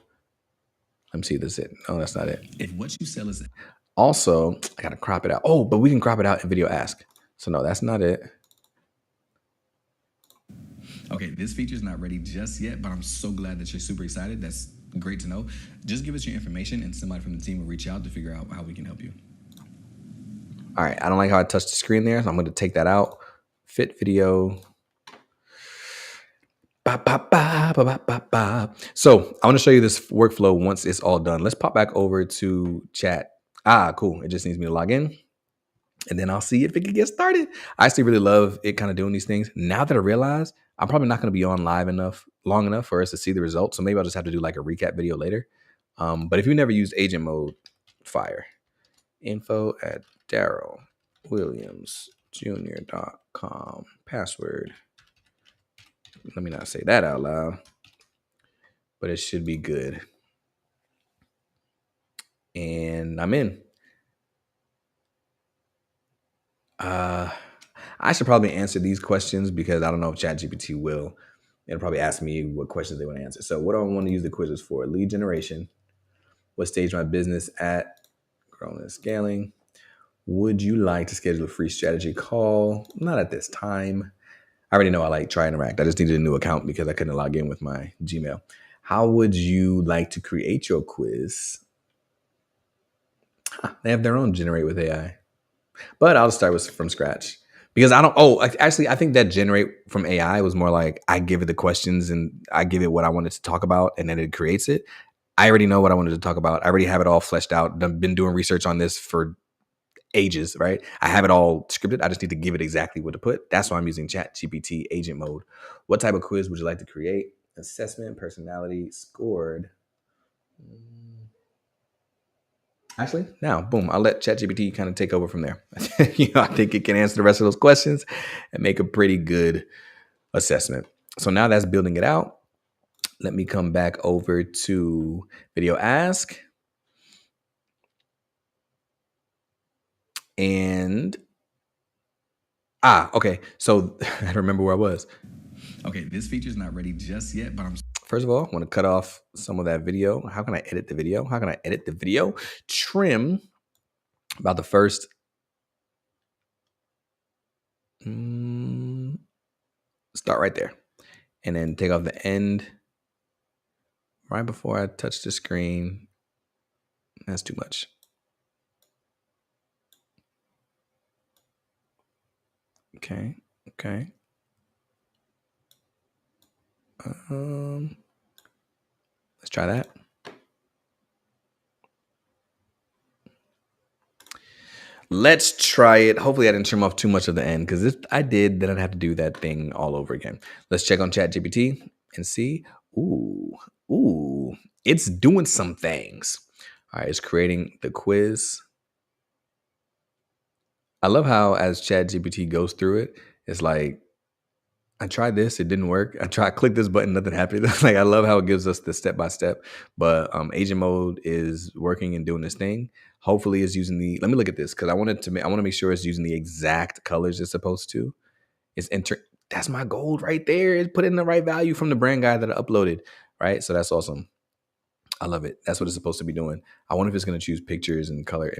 Speaker 1: Let me see if this is it. No, that's not it. If what you sell is also, I gotta crop it out. Oh, but we can crop it out in video ask. So no, that's not it. Okay, this feature is not ready just yet, but I'm so glad that you're super excited. That's great to know. Just give us your information and somebody from the team will reach out to figure out how we can help you. All right, I don't like how I touched the screen there, so I'm gonna take that out. Fit video. So I want to show you this workflow once it's all done. Let's pop back over to chat. Cool. It just needs me to log in, and then I'll see if it can get started. I actually really love it kind of doing these things. Now that I realize I'm probably not going to be on live long enough for us to see the results. So maybe I'll just have to do like a recap video later. But if you've never used agent mode, fire. info@darrellwilliamsjr.com. Password. Let me not say that out loud, but it should be good. And I'm in. I should probably answer these questions because I don't know if ChatGPT will. It'll probably ask me what questions they want to answer. So what do I want to use the quizzes for? Lead generation. What stage my business at? Growing and scaling. Would you like to schedule a free strategy call? Not at this time. I already know I like try interact. I just needed a new account because I couldn't log in with my Gmail. How would you like to create your quiz? They have their own generate with AI, but I'll start from scratch because I don't. Oh, actually, I think that generate from AI was more like I give it the questions and I give it what I wanted to talk about, and then it creates it. I already know what I wanted to talk about. I already have it all fleshed out. I've been doing research on this for ages, right? I have it all scripted. I just need to give it exactly what to put. That's why I'm using ChatGPT agent mode. What type of quiz would you like to create? Assessment, personality, scored. Actually, now, boom, I'll let ChatGPT kind of take over from there. I think it can answer the rest of those questions and make a pretty good assessment. So now that's building it out. Let me come back over to video ask. And okay. So I remember where I was. Okay, this feature is not ready just yet, but first of all, I want to cut off some of that video. How can I edit the video? How can I edit the video? Trim about the first start right there. And then take off the end right before I touch the screen. That's too much. Okay. Let's try that. Let's try it. Hopefully I didn't trim off too much of the end, because if I did, then I'd have to do that thing all over again. Let's check on ChatGPT and see. Ooh, it's doing some things. All right, it's creating the quiz. I love how as ChatGPT goes through it, it's like, I tried this, it didn't work. I clicked this button, nothing happened. Like, I love how it gives us the step by step. But agent mode is working and doing this thing. Hopefully, it's using the. Let me look at this, because I want to make sure it's using the exact colors it's supposed to. It's enter. That's my gold right there. It's put in the right value from the brand guide that I uploaded. Right, so that's awesome. I love it. That's what it's supposed to be doing. I wonder if it's going to choose pictures and color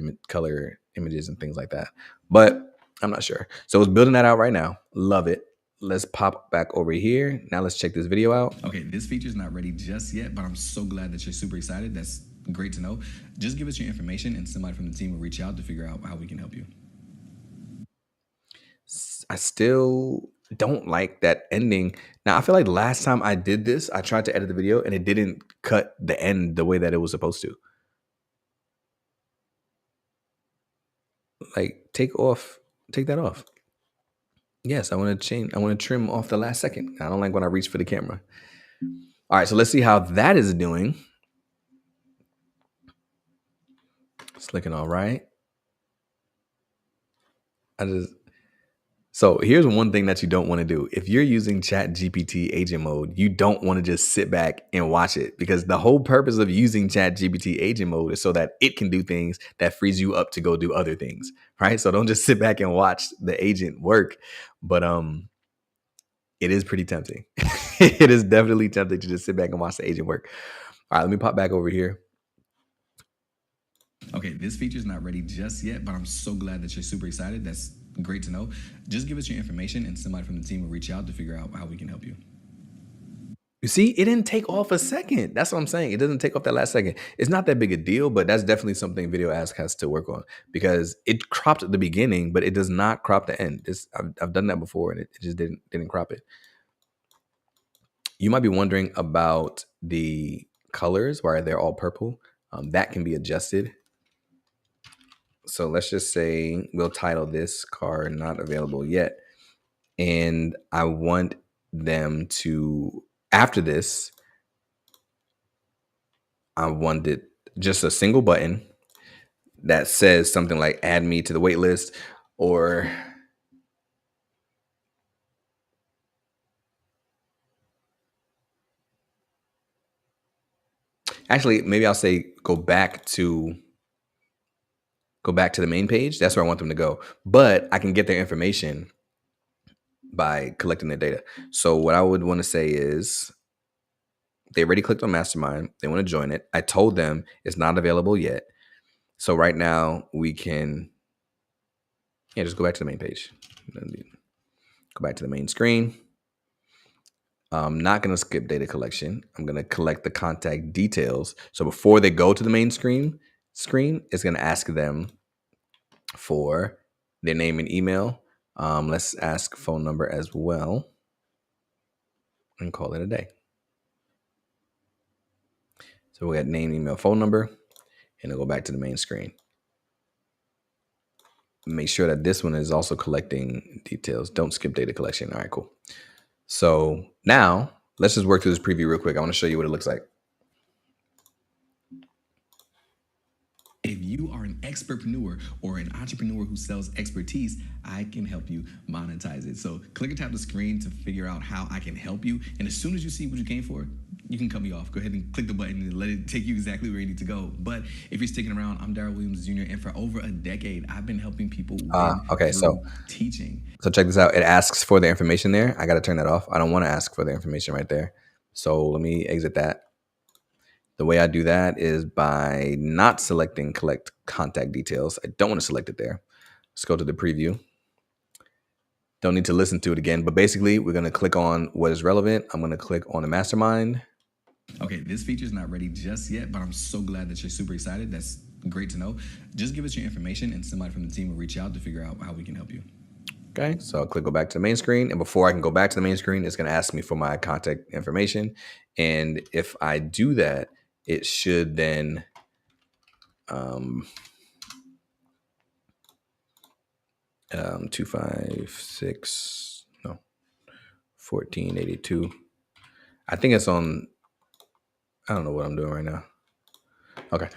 Speaker 1: images and things like that. But I'm not sure. So it's building that out right now. Love it. Let's pop back over here. Now let's check this video out. Okay, this feature is not ready just yet, but I'm so glad that you're super excited. That's great to know. Just give us your information and somebody from the team will reach out to figure out how we can help you. I still don't like that ending. Now, I feel like last time I did this, I tried to edit the video and it didn't cut the end the way that it was supposed to. Like, take that off. Yes, I want to trim off the last second. I don't like when I reach for the camera. All right, so let's see how that is doing. It's looking all right. So here's one thing that you don't want to do. If you're using ChatGPT agent mode, you don't want to just sit back and watch it, because the whole purpose of using ChatGPT agent mode is so that it can do things that frees you up to go do other things, right? So don't just sit back and watch the agent work. But it is pretty tempting. It is definitely tempting to just sit back and watch the agent work. All right, let me pop back over here. Okay, this feature is not ready just yet, but I'm so glad that you're super excited. That's great to know. Just give us your information and somebody from the team will reach out to figure out how we can help you. You see, it didn't take off a second. That's what I'm saying. It doesn't take off that last second. It's not that big a deal, but that's definitely something Video Ask has to work on, because it cropped at the beginning, but it does not crop the end. I've done that before, and it just didn't crop it. You might be wondering about the colors, why they're all purple. That can be adjusted. So let's just say we'll title this car not available yet. And I want them to, after this, I wanted just a single button that says something like add me to the wait list, or actually maybe I'll say go back to the main page. That's where I want them to go. But I can get their information by collecting their data. So what I would want to say is they already clicked on Mastermind. They want to join it. I told them it's not available yet. So right now we can, just go back to the main page. Go back to the main screen. I'm not going to skip data collection. I'm going to collect the contact details. So before they go to the main screen, it's going to ask them for their name and email. Let's ask phone number as well and call it a day. So we got name, email, phone number, and it'll go back to the main screen. Make sure that this one is also collecting details. Don't skip data collection. All right, cool. So now let's just work through this preview real quick. I want to show you what it looks like. If you are an expertpreneur or an entrepreneur who sells expertise, I can help you monetize it. So click or tap the screen to figure out how I can help you. And as soon as you see what you came for, you can cut me off. Go ahead and click the button and let it take you exactly where you need to go. But if you're sticking around, I'm Darrell Williams Jr. And for over a decade, I've been helping people win through teaching. So check this out. It asks for the information there. I got to turn that off. I don't want to ask for the information right there. So let me exit that. The way I do that is by not selecting collect contact details. I don't want to select it there. Let's go to the preview. Don't need to listen to it again, but basically we're going to click on what is relevant. I'm going to click on the mastermind. Okay, this feature is not ready just yet, but I'm so glad that you're super excited. That's great to know. Just give us your information and somebody from the team will reach out to figure out how we can help you. Okay, so I'll click go back to the main screen. And before I can go back to the main screen, it's going to ask me for my contact information. And if I do that, it should then 256, no, 1482. I think it's on, I don't know what I'm doing right now. Okay.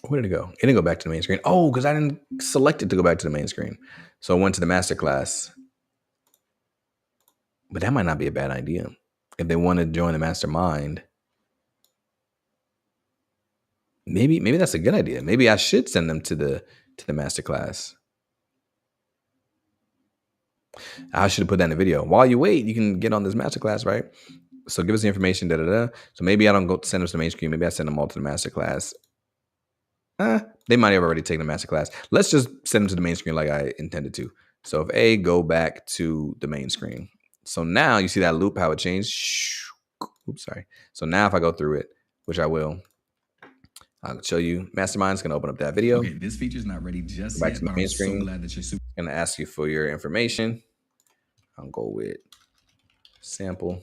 Speaker 1: Where did it go? It didn't go back to the main screen. Oh, because I didn't select it to go back to the main screen. So I went to the masterclass. But that might not be a bad idea. If they want to join the mastermind, maybe that's a good idea. Maybe I should send them to the masterclass. I should have put that in the video. While you wait, you can get on this masterclass, right? So give us the information, So maybe I don't go send them to the main screen. Maybe I send them all to the masterclass. They might have already taken the masterclass. Let's just send them to the main screen like I intended to. So if A, go back to the main screen. So now you see that loop, how it changed. Oops, sorry. So now if I go through it, which I will, I'll show you. Mastermind's gonna open up that video. Okay, this feature is not ready just yet, but I'm so glad that you're super. It's gonna ask you for your information. I'll go with sample.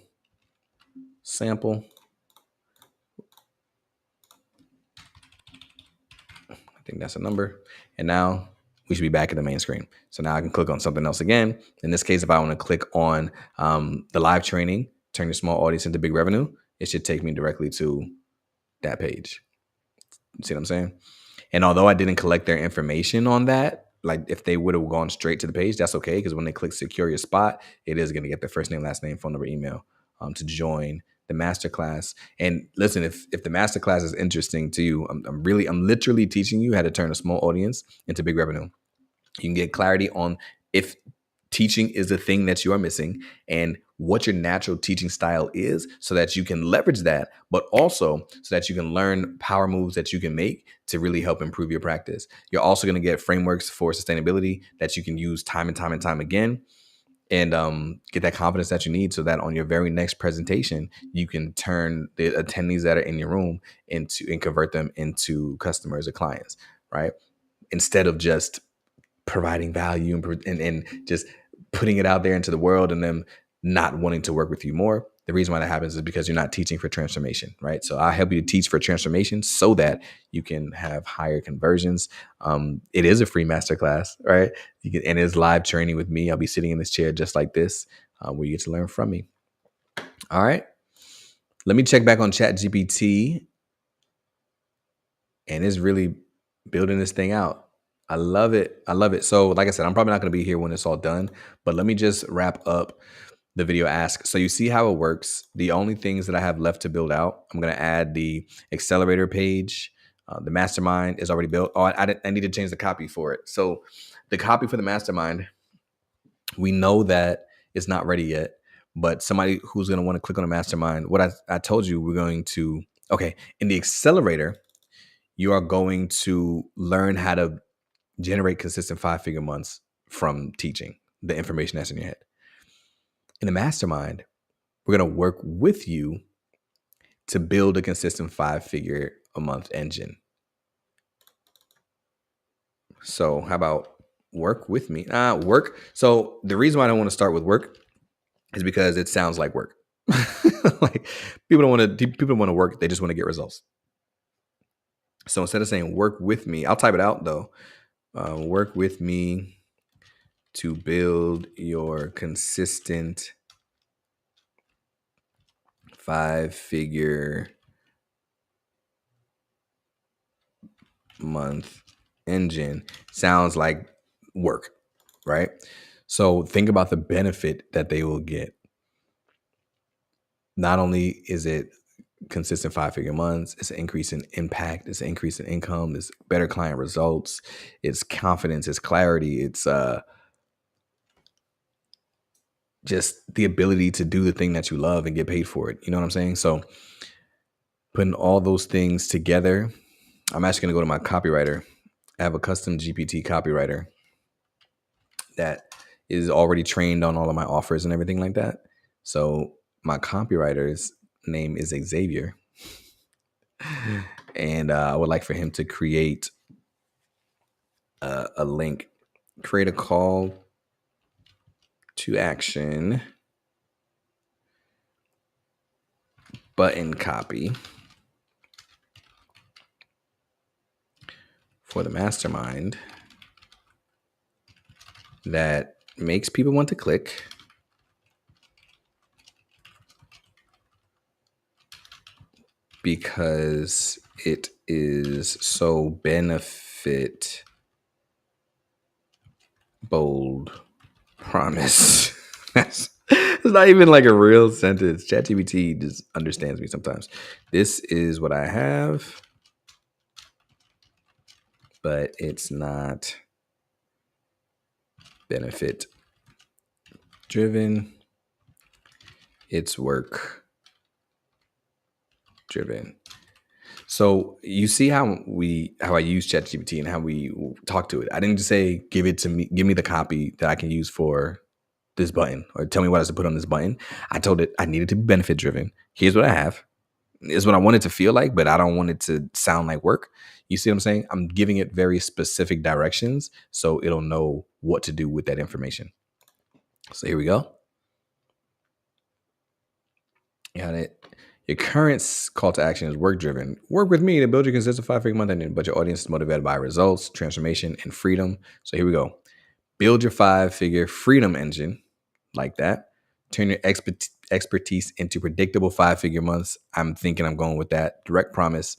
Speaker 1: I think that's a number. And now we should be back at the main screen. So now I can click on something else again. In this case, if I want to click on the live training, turn your small audience into big revenue, it should take me directly to that page. You see what I'm saying? And although I didn't collect their information on that, like if they would have gone straight to the page, that's okay. Because when they click secure your spot, it is going to get their first name, last name, phone number, email to join the masterclass. And listen, if the masterclass is interesting to you, I'm literally teaching you how to turn a small audience into big revenue. You can get clarity on if teaching is the thing that you are missing and what your natural teaching style is so that you can leverage that, but also so that you can learn power moves that you can make to really help improve your practice. You're also going to get frameworks for sustainability that you can use time and time and time again and get that confidence that you need so that on your very next presentation, you can turn the attendees that are in your room and convert them into customers or clients, right? Instead of just providing value and just putting it out there into the world and them not wanting to work with you more. The reason why that happens is because you're not teaching for transformation, right? So I help you to teach for transformation so that you can have higher conversions. It is a free masterclass, right? And it's live training with me. I'll be sitting in this chair just like this, where you get to learn from me. All right. Let me check back on ChatGPT, and it's really building this thing out. I love it. So like I said, I'm probably not going to be here when it's all done, but let me just wrap up the video ask. So you see how it works. The only things that I have left to build out, I'm going to add the accelerator page. The mastermind is already built. Oh, I need to change the copy for it. So the copy for the mastermind, we know that it's not ready yet, but somebody who's going to want to click on the mastermind, what I told you, we're going to, okay, in the accelerator, you are going to learn how to generate consistent 5-figure months from teaching the information that's in your head. In the mastermind, we're going to work with you to build a consistent 5-figure a month engine. So how about work with me? Work. So the reason why I don't want to start with work is because it sounds like work. Like people don't want to work. They just want to get results. So instead of saying work with me, I'll type it out though. Work with me to build your consistent 5-figure month engine sounds like work, right? So think about the benefit that they will get. Not only is it consistent 5-figure months, it's an increase in impact, it's an increase in income, it's better client results, it's confidence, it's clarity, it's just the ability to do the thing that you love and get paid for it. You know what I'm saying? So putting all those things together, I'm actually going to go to my copywriter. I have a custom GPT copywriter that is already trained on all of my offers and everything like that. So my copywriter's name is Xavier. And I would like for him to create a link, create a call to action button copy for the mastermind that makes people want to click because it is so benefit bold promise. It's not even like a real sentence. ChatGPT just understands me sometimes. This is what I have, but it's not benefit driven. It's work driven. So you see how I use ChatGPT and how we talk to it. I didn't just say give me the copy that I can use for this button or tell me what I should put on this button. I told it I needed to be benefit driven. Here's what I have. It's what I want it to feel like, but I don't want it to sound like work. You see what I'm saying? I'm giving it very specific directions so it'll know what to do with that information. So here we go. Got it. Your current call to action is work driven. Work with me to build your consistent 5-figure month ending, but your audience is motivated by results, transformation, and freedom. So here we go. Build your 5-figure freedom engine like that. Turn your expertise into predictable 5-figure months. I'm thinking I'm going with that. Direct promise.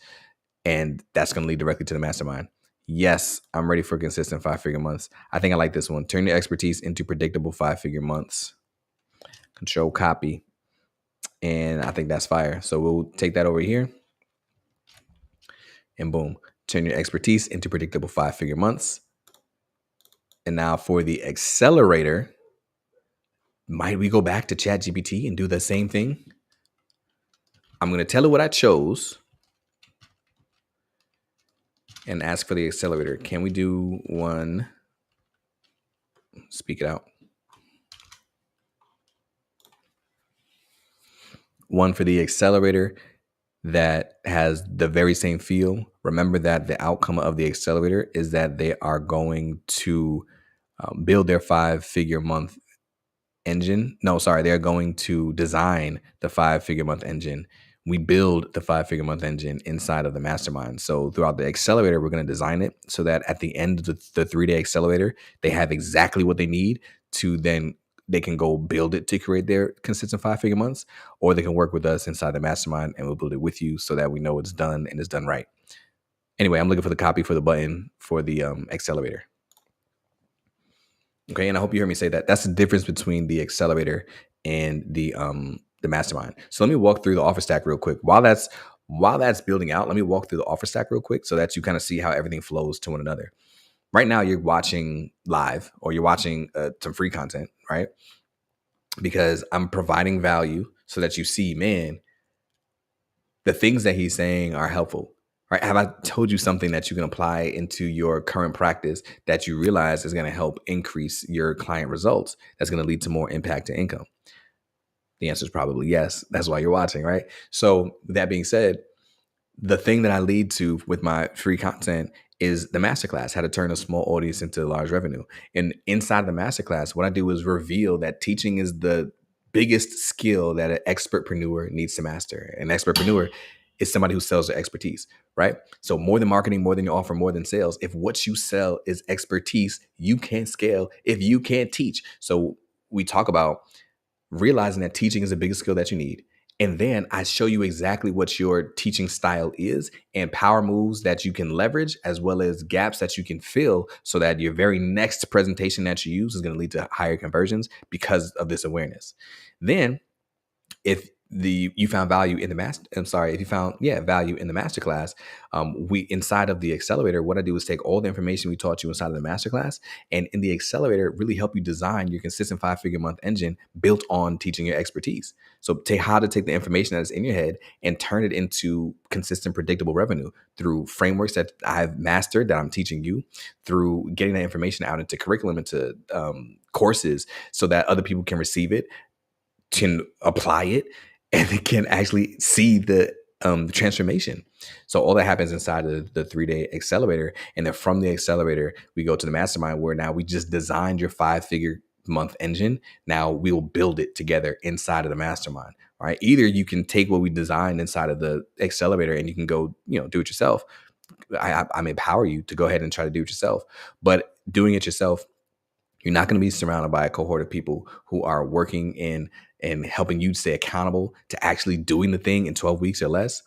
Speaker 1: And that's going to lead directly to the mastermind. Yes, I'm ready for consistent 5-figure months. I think I like this one. Turn your expertise into predictable 5-figure months. Control copy. And I think that's fire. So we'll take that over here. And boom. Turn your expertise into predictable 5-figure months. And now for the accelerator, might we go back to ChatGPT and do the same thing? I'm going to tell it what I chose and ask for the accelerator. Can we do one? Speak it out. One for the accelerator that has the very same feel. Remember that the outcome of the accelerator is that they are going to build their 5-figure month engine. No, sorry, they're going to design the 5-figure month engine. We build the 5-figure month engine inside of the mastermind. So throughout the accelerator, we're going to design it so that at the end of the 3-day accelerator, they have exactly what they need to then they can go build it to create their consistent 5-figure months, or they can work with us inside the mastermind and we'll build it with you so that we know it's done and it's done right. Anyway, I'm looking for the copy for the button for the accelerator. Okay, and I hope you heard me say that. That's the difference between the accelerator and the mastermind. So let me walk through the offer stack real quick. While that's building out, let me walk through the offer stack real quick so that you kind of see how everything flows to one another. Right now, you're watching live or you're watching some free content, right? Because I'm providing value so that you see, man, the things that he's saying are helpful. Right? Have I told you something that you can apply into your current practice that you realize is going to help increase your client results? That's going to lead to more impact and income. The answer is probably yes. That's why you're watching, right? So that being said, the thing that I lead to with my free content is the masterclass, how to turn a small audience into large revenue. And inside the masterclass, what I do is reveal that teaching is the biggest skill that an expertpreneur needs to master. An expertpreneur is somebody who sells their expertise, right? So more than marketing, more than your offer, more than sales. If what you sell is expertise, you can't scale if you can't teach. So we talk about realizing that teaching is the biggest skill that you need. And then I show you exactly what your teaching style is and power moves that you can leverage, as well as gaps that you can fill so that your very next presentation that you use is going to lead to higher conversions because of this awareness. Then if you found value in the master, I'm sorry, if you found value in the masterclass, we inside of the accelerator, what I do is take all the information we taught you inside of the masterclass, and in the accelerator, really help you design your consistent 5-figure month engine built on teaching your expertise. So take how to take the information that's in your head and turn it into consistent, predictable revenue through frameworks that I've mastered that I'm teaching you, through getting that information out into curriculum, into courses, so that other people can receive it, can apply it, and they can actually see the transformation. So all that happens inside of the 3-day accelerator. And then from the accelerator, we go to the mastermind, where now we just designed your 5-figure month engine. Now we'll build it together inside of the mastermind. All right. Either you can take what we designed inside of the accelerator and you can go, do it yourself. I'm empower you to go ahead and try to do it yourself. But doing it yourself, you're not going to be surrounded by a cohort of people who are working in and helping you stay accountable to actually doing the thing in 12 weeks or less.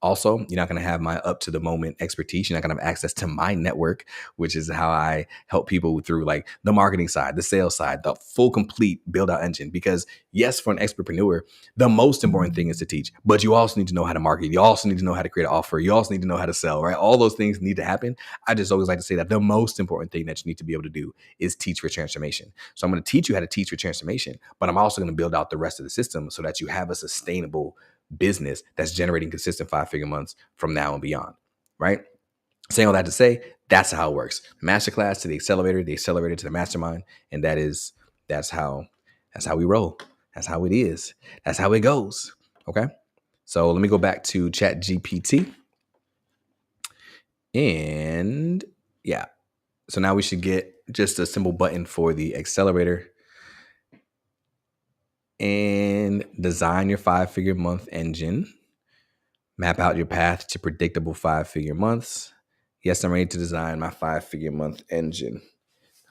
Speaker 1: Also, you're not going to have my up to the moment expertise. You're not going to have access to my network, which is how I help people through like the marketing side, the sales side, the full complete build out engine. Because yes, for an expertpreneur, the most important thing is to teach, but you also need to know how to market. You also need to know how to create an offer. You also need to know how to sell, right? All those things need to happen. I just always like to say that the most important thing that you need to be able to do is teach for transformation. So I'm going to teach you how to teach for transformation, but I'm also going to build out the rest of the system so that you have a sustainable business that's generating consistent 5-figure months from now and beyond, right? Saying all that to say, that's how it works. Masterclass to the accelerator to the mastermind, and that's how we roll. That's how it is. That's how it goes. Okay. So let me go back to Chat GPT, and yeah. So now we should get just a simple button for the accelerator and design your 5-figure month engine. Map out your path to predictable 5-figure months. Yes, I'm ready to design my 5-figure month engine.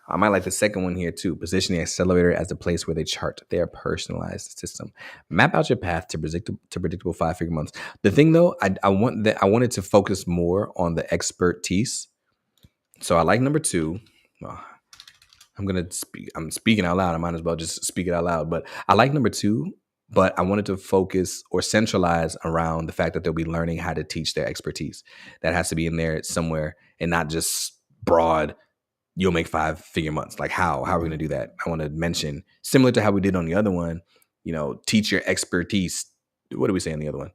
Speaker 1: I might like the second one here too. Position the accelerator as the place where they chart their personalized system. Map out your path to predictable 5-figure months. The thing though, I wanted to focus more on the expertise. So I like number 2. Well, I'm speaking out loud. I might as well just speak it out loud. But I like number 2, but I wanted to focus or centralize around the fact that they'll be learning how to teach their expertise. That has to be in there somewhere and not just broad, you'll make 5-figure months. Like how are we going to do that? I want to mention, similar to how we did on the other one, teach your expertise. What do we say on the other one?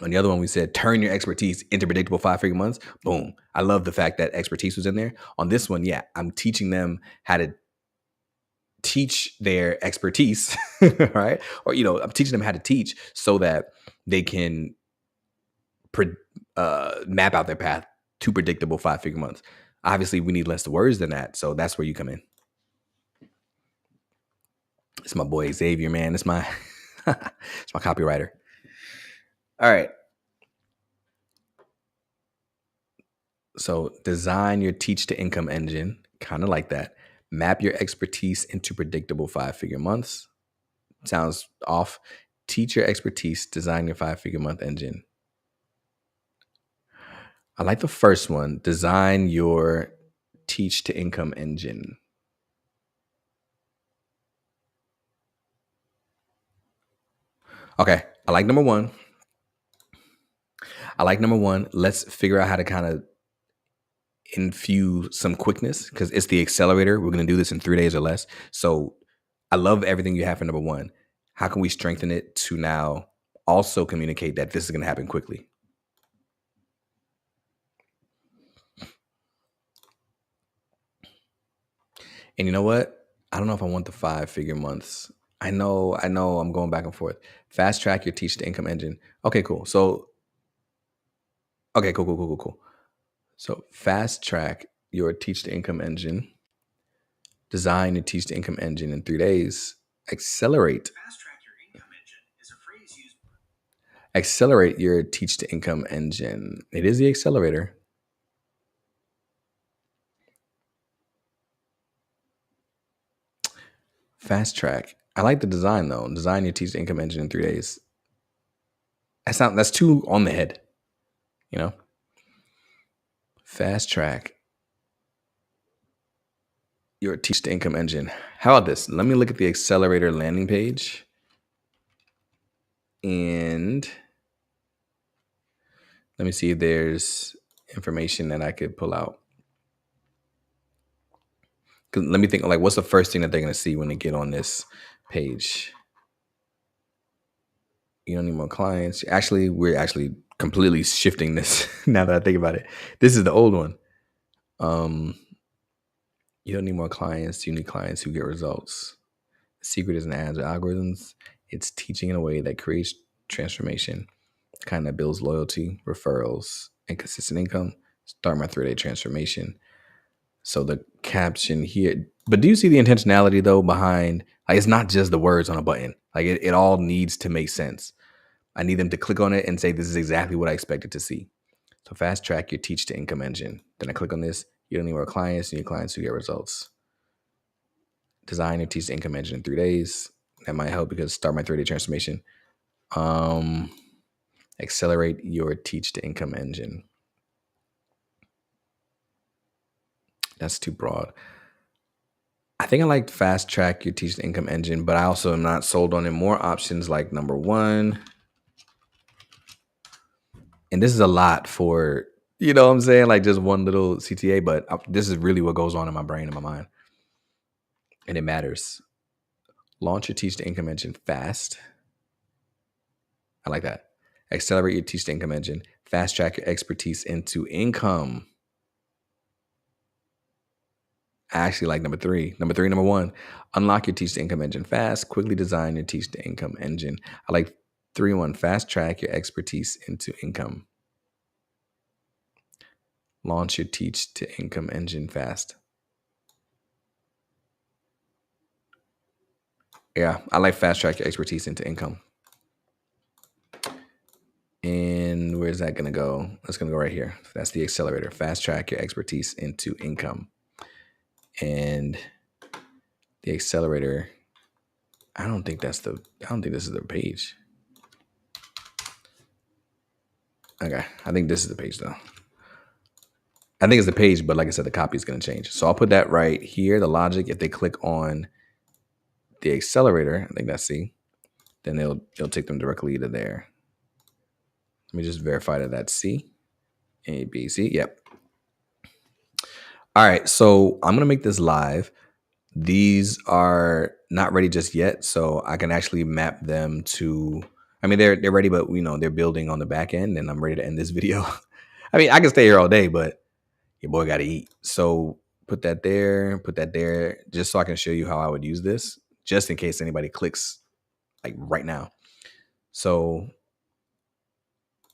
Speaker 1: On the other one, we said, turn your expertise into predictable 5-figure months. Boom. I love the fact that expertise was in there. On this one, yeah, I'm teaching them how to teach their expertise, right? Or, I'm teaching them how to teach so that they can map out their path to predictable 5-figure months. Obviously, we need less words than that. So that's where you come in. It's my boy Xavier, man. It's my it's my copywriter. All right. So design your teach to income engine, kind of like that. Map your expertise into predictable 5-figure months. Sounds off. Teach your expertise, design your 5-figure month engine. I like the first one. Design your teach to income engine. Okay. I like number one. Let's figure out how to kind of infuse some quickness, because it's the accelerator. We're going to do this in 3 days or less. So I love everything you have for number one. How can we strengthen it to now also communicate that this is going to happen quickly? And you know what? I don't know if I want the 5-figure months. I know I'm going back and forth. Fast track your teach to income engine. Okay, cool. So, okay, cool. So fast track your teach to income engine. Design your teach to income engine in 3 days. Accelerate. Fast track your income engine is a phrase used. Accelerate your teach to income engine. It is the accelerator. Fast track. I like the design though. Design your teach to income engine in 3 days. That's too on the head, you know? Fast track your teach to income engine. How about this? Let me look at the accelerator landing page and let me see if there's information that I could pull out. 'Cause let me think, like, what's the first thing that they're going to see when they get on this page? You don't need more clients. Actually, we're actually completely shifting this now that I think about it. This is the old one. Um, you don't need more clients. You need clients who get results. The secret isn't ads or algorithms. It's teaching in a way that creates transformation, kind of builds loyalty, referrals, and consistent income. Start my 3-day transformation. So the caption here, but do you see the intentionality though behind, like, it's not just the words on a button. Like it all needs to make sense. I need them to click on it and say, this is exactly what I expected to see. So fast track your teach to income engine. Then I click on this. You don't need more clients. You need clients who get results. Design your teach to income engine in 3 days. That might help because start my 3-day transformation. Accelerate your teach to income engine. That's too broad. I think I like fast track your teach to income engine, but I also am not sold on it. More options like number 1. And this is a lot for, you know what I'm saying? Like just one little CTA, but this is really what goes on in my brain and my mind. And it matters. Launch your teach to income engine fast. I like that. Accelerate your teach to income engine. Fast track your expertise into income. I actually like number 3. Number 1, unlock your teach to income engine fast. Quickly design your teach to income engine. I like 3-1. Fast track your expertise into income. Launch your teach to income engine fast. Yeah, I like fast track your expertise into income. And where's that going to go? That's going to go right here. That's the accelerator. Fast track your expertise into income. And the accelerator, I don't think this is the page. Okay, I think this is the page though. I think it's the page, but like I said, the copy is going to change. So I'll put that right here. The logic, if they click on the accelerator, I think that's C, then it'll take them directly to there. Let me just verify that that's C. A, B, C. Yep. All right. So I'm going to make this live. These are not ready just yet. So I can actually map them to, I mean, they're ready, but they're building on the back end and I'm ready to end this video. I mean, I can stay here all day, but your boy got to eat. So put that there, just so I can show you how I would use this, just in case anybody clicks like right now. So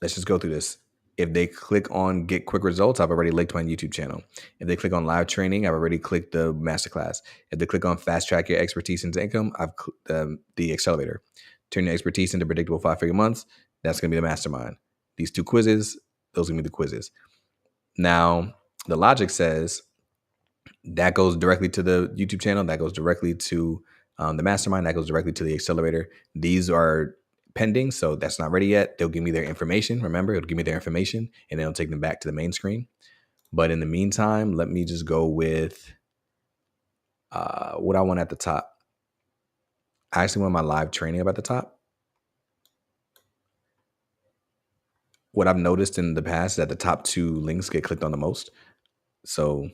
Speaker 1: let's just go through this. If they click on get quick results, I've already linked my YouTube channel. If they click on live training, I've already clicked the masterclass. If they click on fast track your expertise into income, I've the accelerator. Turn your expertise into predictable 5-figure months. That's going to be the mastermind. These 2 quizzes, those are going to be the quizzes. Now, the logic says that goes directly to the YouTube channel. That goes directly to the mastermind. That goes directly to the accelerator. These are pending, so that's not ready yet. They'll give me their information. Remember, it'll give me their information, and then it'll take them back to the main screen. But in the meantime, let me just go with what I want at the top. I actually want my live training up at the top. What I've noticed in the past is that the top 2 links get clicked on the most. So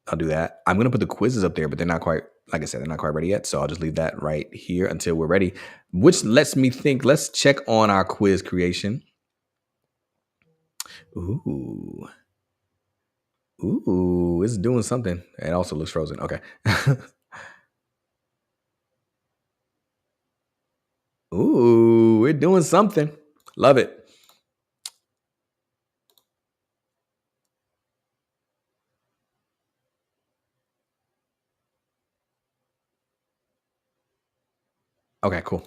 Speaker 1: I'll do that. I'm going to put the quizzes up there, but they're not quite, like I said, they're not quite ready yet. So I'll just leave that right here until we're ready, which lets me think, let's check on our quiz creation. Ooh, it's doing something. It also looks frozen. Okay. Ooh, we're doing something. Love it. Okay, cool.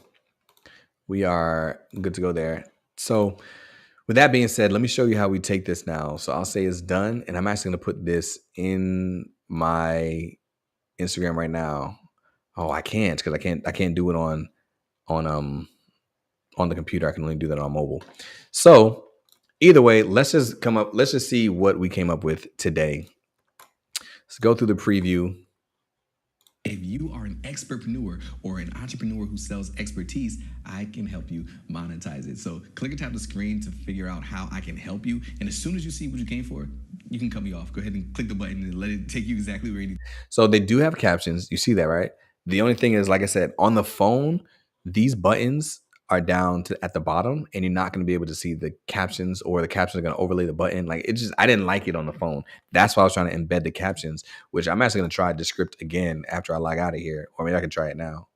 Speaker 1: We are good to go there. So with that being said, let me show you how we take this now. So I'll say it's done, and I'm actually going to put this in my Instagram right now. Oh, I can't because I can't do it on on the computer. I can only do that on mobile. So either way, let's just see what we came up with today. Let's go through the preview. If you are an expertpreneur or an entrepreneur who sells expertise, I can help you monetize it. So click and tap the screen to figure out how I can help you. And as soon as you see what you came for, you can cut me off. Go ahead and click the button and let it take you exactly where you need. So they do have captions. You see that, right? The only thing is, like I said, on the phone, these buttons are down to at the bottom, and you're not going to be able to see the captions, or the captions are going to overlay the button. Like, it just, I didn't like it on the phone. That's why I was trying to embed the captions, which I'm actually going to try Descript again after I log out of here, or maybe I can try it now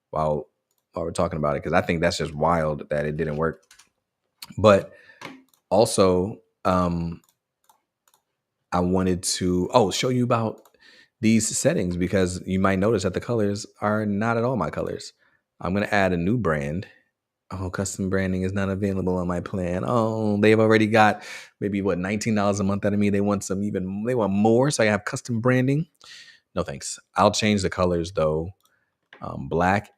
Speaker 1: while we're talking about it, because I think that's just wild that it didn't work. But also, I wanted to show you about these settings, because you might notice that the colors are not at all my colors. I'm going to add a new brand. Oh, custom branding is not available on my plan. Oh, they've already got maybe $19 a month out of me. They want they want more. So I have custom branding. No, thanks. I'll change the colors though. Black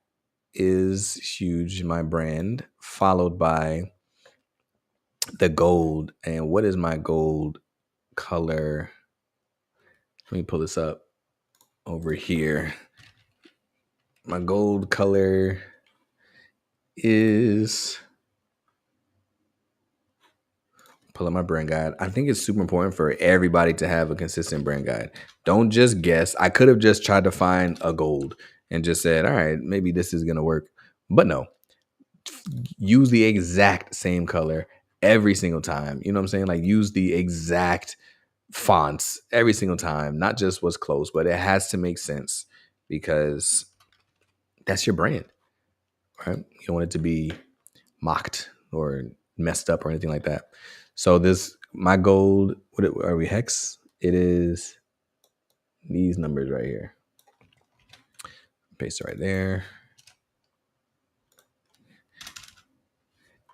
Speaker 1: is huge in my brand, followed by the gold. And what is my gold color? Let me pull this up over here. My gold color is, pull up my brand guide. I think it's super important for everybody to have a consistent brand guide. Don't just guess. I could have just tried to find a gold and just said, all right, maybe this is going to work. But no, use the exact same color every single time. You know what I'm saying? Like, use the exact fonts every single time, not just what's close, but it has to make sense, because that's your brand, right? You don't want it to be mocked or messed up or anything like that. So my gold, are we hex? It is these numbers right here. Paste it right there.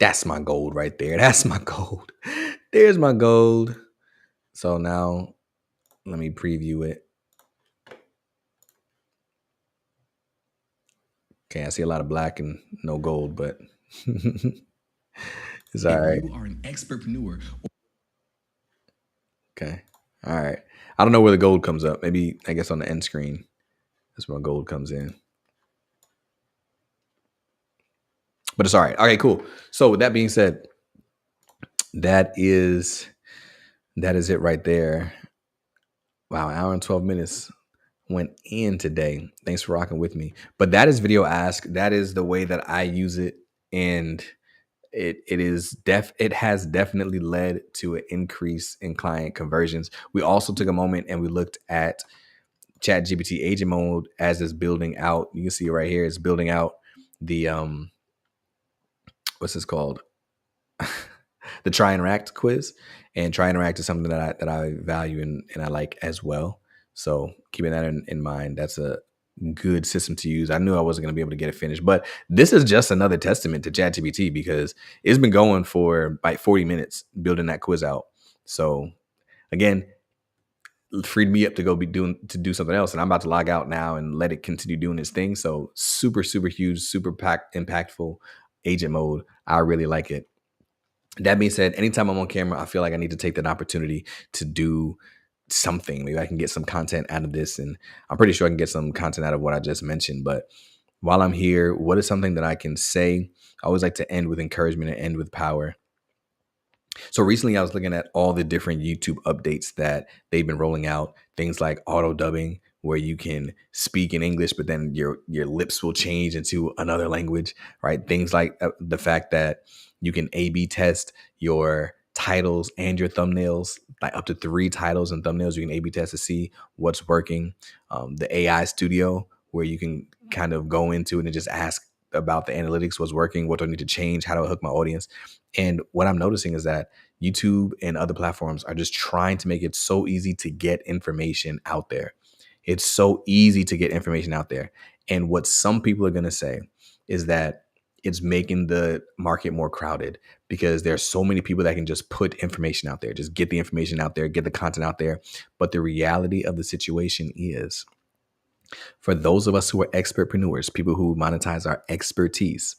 Speaker 1: That's my gold right there. That's my gold. There's my gold. So now let me preview it. Okay, I see a lot of black and no gold, but it's all right. If you are an expertpreneur. Okay. All right. I don't know where the gold comes up. Maybe, I guess, on the end screen. That's where gold comes in. But it's all right. Okay, cool. So with that being said, that is it right there. Wow, an hour and 12 minutes went in today. Thanks for rocking with me. But that is Video Ask. That is the way that I use it. And it has definitely led to an increase in client conversions. We also took a moment and we looked at ChatGPT agent mode as it's building out. You can see right here, it's building out the what's this called? The Try Interact quiz. And Try Interact is something that I value and I like as well. So keeping that in mind, that's a good system to use. I knew I wasn't going to be able to get it finished, but this is just another testament to ChatGPT, because it's been going for like 40 minutes building that quiz out. So again, freed me up to do something else, and I'm about to log out now and let it continue doing its thing. So super huge, super impactful agent mode. I really like it. That being said, anytime I'm on camera, I feel like I need to take that opportunity to do something. Maybe I can get some content out of this, and I'm pretty sure I can get some content out of what I just mentioned. But while I'm here, what is something that I can say? I always like to end with encouragement and end with power. So recently I was looking at all the different YouTube updates that they've been rolling out. Things like auto dubbing, where you can speak in English, but then your lips will change into another language, right? Things like the fact that you can A/B test your titles and your thumbnails, like up to 3 titles and thumbnails. You can A/B test to see what's working. The AI studio, where you can kind of go into it and just ask about the analytics, what's working, what do I need to change, how do I hook my audience? And what I'm noticing is that YouTube and other platforms are just trying to make it so easy to get information out there. It's so easy to get information out there. And what some people are going to say is that it's making the market more crowded, because there's so many people that can just put information out there, just get the information out there, get the content out there. But the reality of the situation is, for those of us who are expertpreneurs, people who monetize our expertise,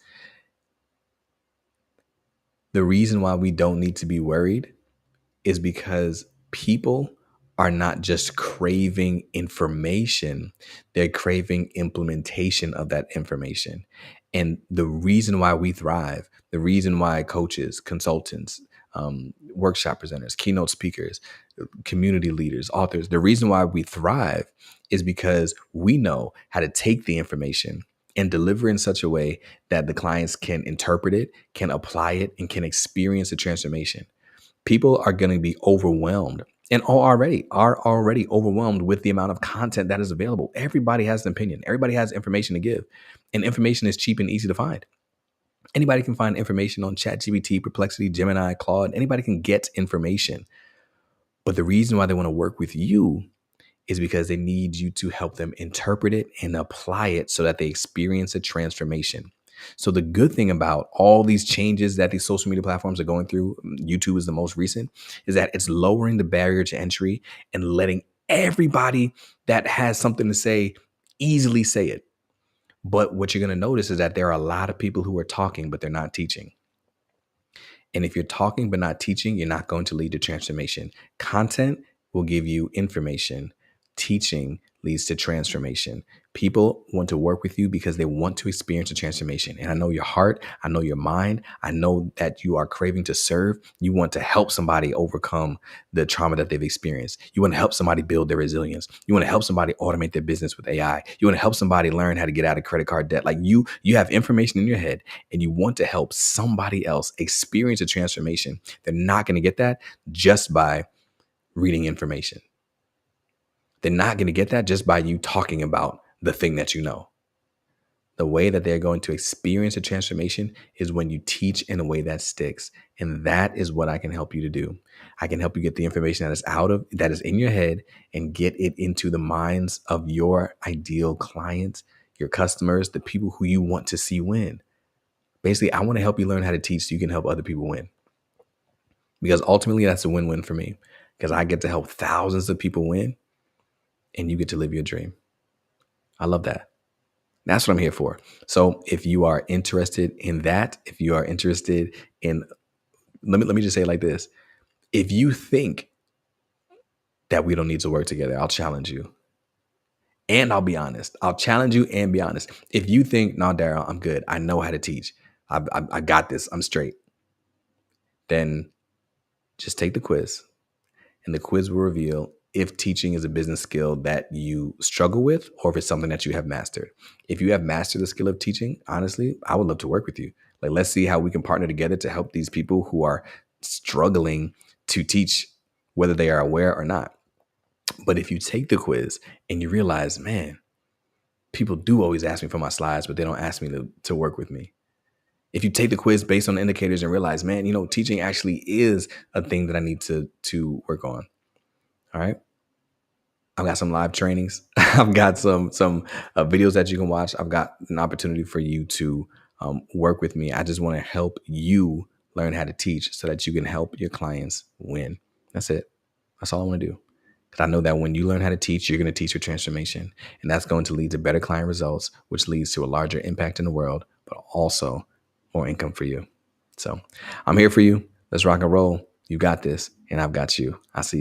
Speaker 1: The reason why we don't need to be worried is because people are not just craving information, they're craving implementation of that information. And the reason why we thrive, the reason why coaches, consultants, workshop presenters, keynote speakers, community leaders, authors, the reason why we thrive is because we know how to take the information and deliver in such a way that the clients can interpret it, can apply it, and can experience the transformation. People are going to be overwhelmed and are already overwhelmed with the amount of content that is available. Everybody has an opinion. Everybody has information to give, and information is cheap and easy to find. Anybody can find information on ChatGPT, Perplexity, Gemini, Claude. Anybody can get information. But the reason why they want to work with you is because they need you to help them interpret it and apply it so that they experience a transformation. So the good thing about all these changes that these social media platforms are going through, YouTube is the most recent, is that it's lowering the barrier to entry and letting everybody that has something to say easily say it. But what you're going to notice is that there are a lot of people who are talking, but they're not teaching. And if you're talking but not teaching, you're not going to lead to transformation. Content will give you information. Teaching leads to transformation. People want to work with you because they want to experience a transformation. And I know your heart. I know your mind. I know that you are craving to serve. You want to help somebody overcome the trauma that they've experienced. You want to help somebody build their resilience. You want to help somebody automate their business with AI. You want to help somebody learn how to get out of credit card debt. Like you have information in your head and you want to help somebody else experience a transformation. They're not going to get that just by reading information. They're not going to get that just by you talking about the thing that you know. The way that they're going to experience a transformation is when you teach in a way that sticks. And that is what I can help you to do. I can help you get the information that is in your head and get it into the minds of your ideal clients, your customers, the people who you want to see win. Basically, I want to help you learn how to teach so you can help other people win. Because ultimately, that's a win-win for me. Because I get to help thousands of people win and you get to live your dream. I love that. That's what I'm here for. So if you are interested in that, if you are interested in, let me just say it like this. If you think that we don't need to work together, I'll challenge you. And I'll be honest. I'll challenge you and be honest. If you think, no, Daryl, I'm good. I know how to teach. I got this. I'm straight. Then just take the quiz. And the quiz will reveal if teaching is a business skill that you struggle with or if it's something that you have mastered. If you have mastered the skill of teaching, honestly, I would love to work with you. Like, let's see how we can partner together to help these people who are struggling to teach, whether they are aware or not. But if you take the quiz and you realize, man, people do always ask me for my slides, but they don't ask me to work with me. If you take the quiz based on the indicators and realize, man, teaching actually is a thing that I need to work on. All right. I've got some live trainings. I've got some videos that you can watch. I've got an opportunity for you to work with me. I just want to help you learn how to teach so that you can help your clients win. That's it. That's all I want to do. Because I know that when you learn how to teach, you're going to teach your transformation. And that's going to lead to better client results, which leads to a larger impact in the world, but also more income for you. So I'm here for you. Let's rock and roll. You got this, and I've got you. I'll see you.